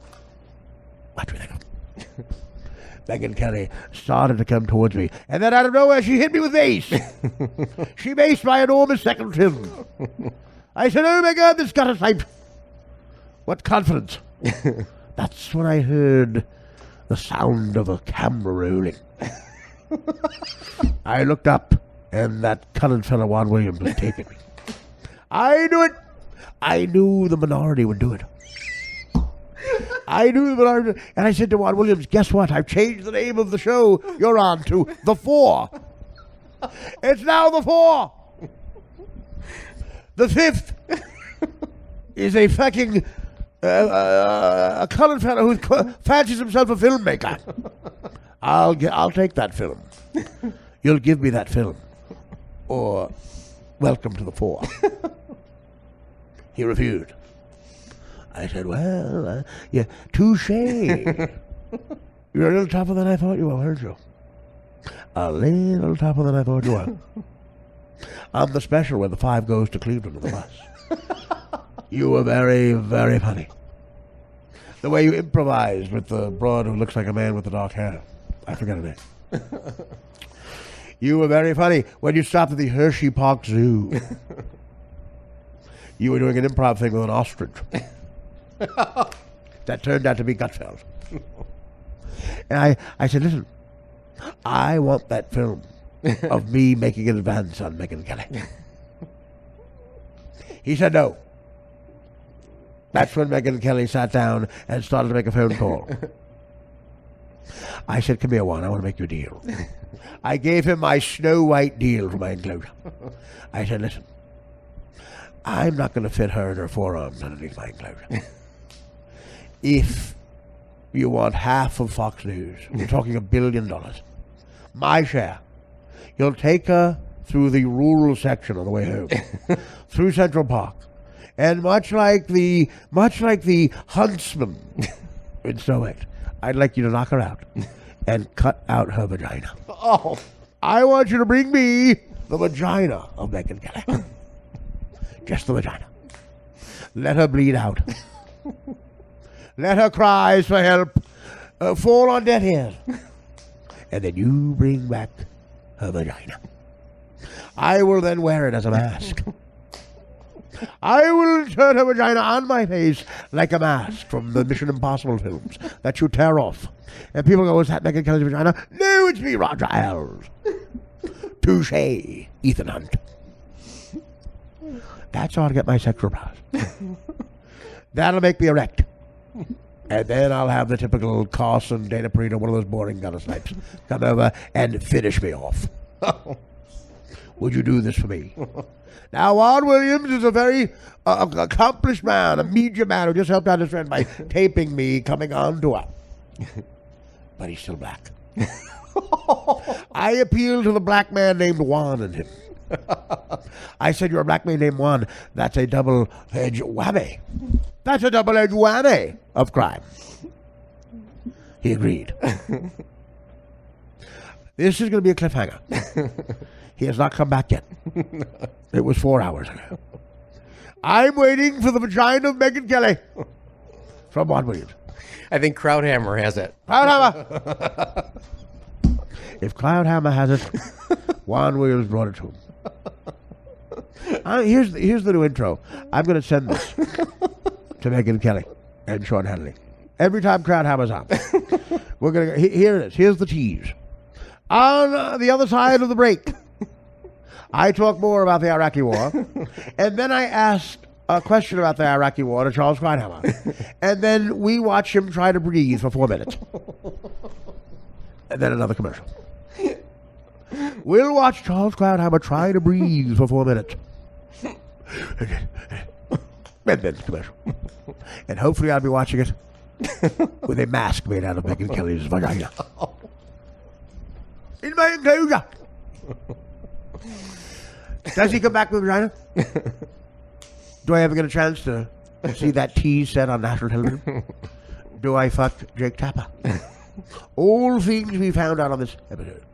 what do you think of him? Megyn Kelly started to come towards me, and then out of nowhere she hit me with mace. She maced my enormous second trim. I said, oh my God, this got a sight. What confidence. That's when I heard the sound of a camera rolling. I looked up, and that colored fellow, Juan Williams, was taping me. I knew it. I knew the minority would do it. I knew the minority. And I said to Juan Williams, guess what? I've changed the name of the show you're on to The Four. It's now The Four. The fifth is a fucking a colored fellow who fancies himself a filmmaker. I'll take that film. You'll give me that film, or welcome to The Four. He refused. I said, well, yeah, touche. You're a little tougher than I thought you were, weren't you? A little tougher than I thought you were. I'm the special where the 5 goes to Cleveland with the bus. You were very, very funny. The way you improvised with the broad who looks like a man with the dark hair. I forget her name. You were very funny when you stopped at the Hershey Park Zoo. You were doing an improv thing with an ostrich. That turned out to be Gutfeld. And I said, listen, I want that film of me making an advance on Megyn Kelly. He said no. That's when Megyn Kelly sat down and started to make a phone call. I said, come here, Juan, I want to make you a deal. I gave him my Snow White deal for my enclosure. I said, listen, I'm not going to fit her in her forearms underneath my enclosure. If you want half of Fox News, we're talking $1 billion, my share, you'll take her through the rural section on the way home, through Central Park, and much like the huntsman in Snow White, I'd like you to knock her out and cut out her vagina. Oh, I want you to bring me the vagina of Megyn Kelly. Just the vagina. Let her bleed out. Let her cries for help fall on deaf ears. And then you bring back her vagina. I will then wear it as a mask. I will turn her vagina on my face like a mask from the Mission Impossible films that you tear off. And people go, is that Megyn Kelly's vagina? No, it's me, Roger Ailes. Touche, Ethan Hunt. That's how I'll get my sexual powers. That'll make me erect. And then I'll have the typical Carson, Dana Perino, one of those boring gutter snipes, come over and finish me off. Would you do this for me? Now, Juan Williams is a very accomplished man, a media man who just helped out his friend by taping me coming on to her. but he's still black. I appealed to the black man named Juan in him. I said, you're a black man named Juan. That's a double-edged whammy. That's a double-edged whammy of crime. He agreed. This is going to be a cliffhanger. He has not come back yet. It was 4 hours ago. I'm waiting for the vagina of Megyn Kelly from Juan Williams. I think Crowdhammer has it. Cloudhammer. If Cloudhammer has it, Juan Williams brought it to him. Here's the new intro. I'm going to send this to Megyn Kelly and Sean Hannity. Every time Crowdhammer's on, we're going to here it is. Here's the tease. On the other side of the break, I talk more about the Iraqi War, and then I ask a question about the Iraqi War to Charles Crowdhammer, and then we watch him try to breathe for 4 minutes, and then another commercial. We'll watch Charles Crowdhammer try to breathe for 4 minutes. And then commercial. And hopefully I'll be watching it with a mask made out of Megyn Kelly's vagina. In my enclosure. Does he come back with vagina? Do I ever get a chance to see that tease set on national television? Do I fuck Jake Tapper? All things we found out on this episode.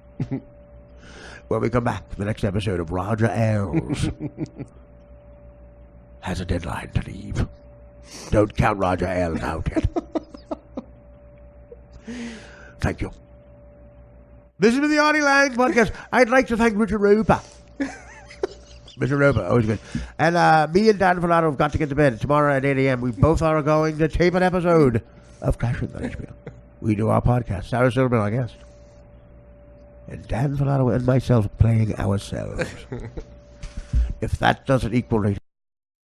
When we come back, the next episode of Roger Ailes has a deadline to leave. Don't count Roger Ailes out yet. Thank you. This has been the Artie Lang podcast. I'd like to thank Richard Roeper. Mr. Roeper, always good. And me and Dan Falato have got to get to bed. Tomorrow at 8 a.m. we both are going to tape an episode of Crashing on HBO. We do our podcast. Sarah Silverman, our guest. And Dan Falato and myself playing ourselves. If that doesn't equal rating.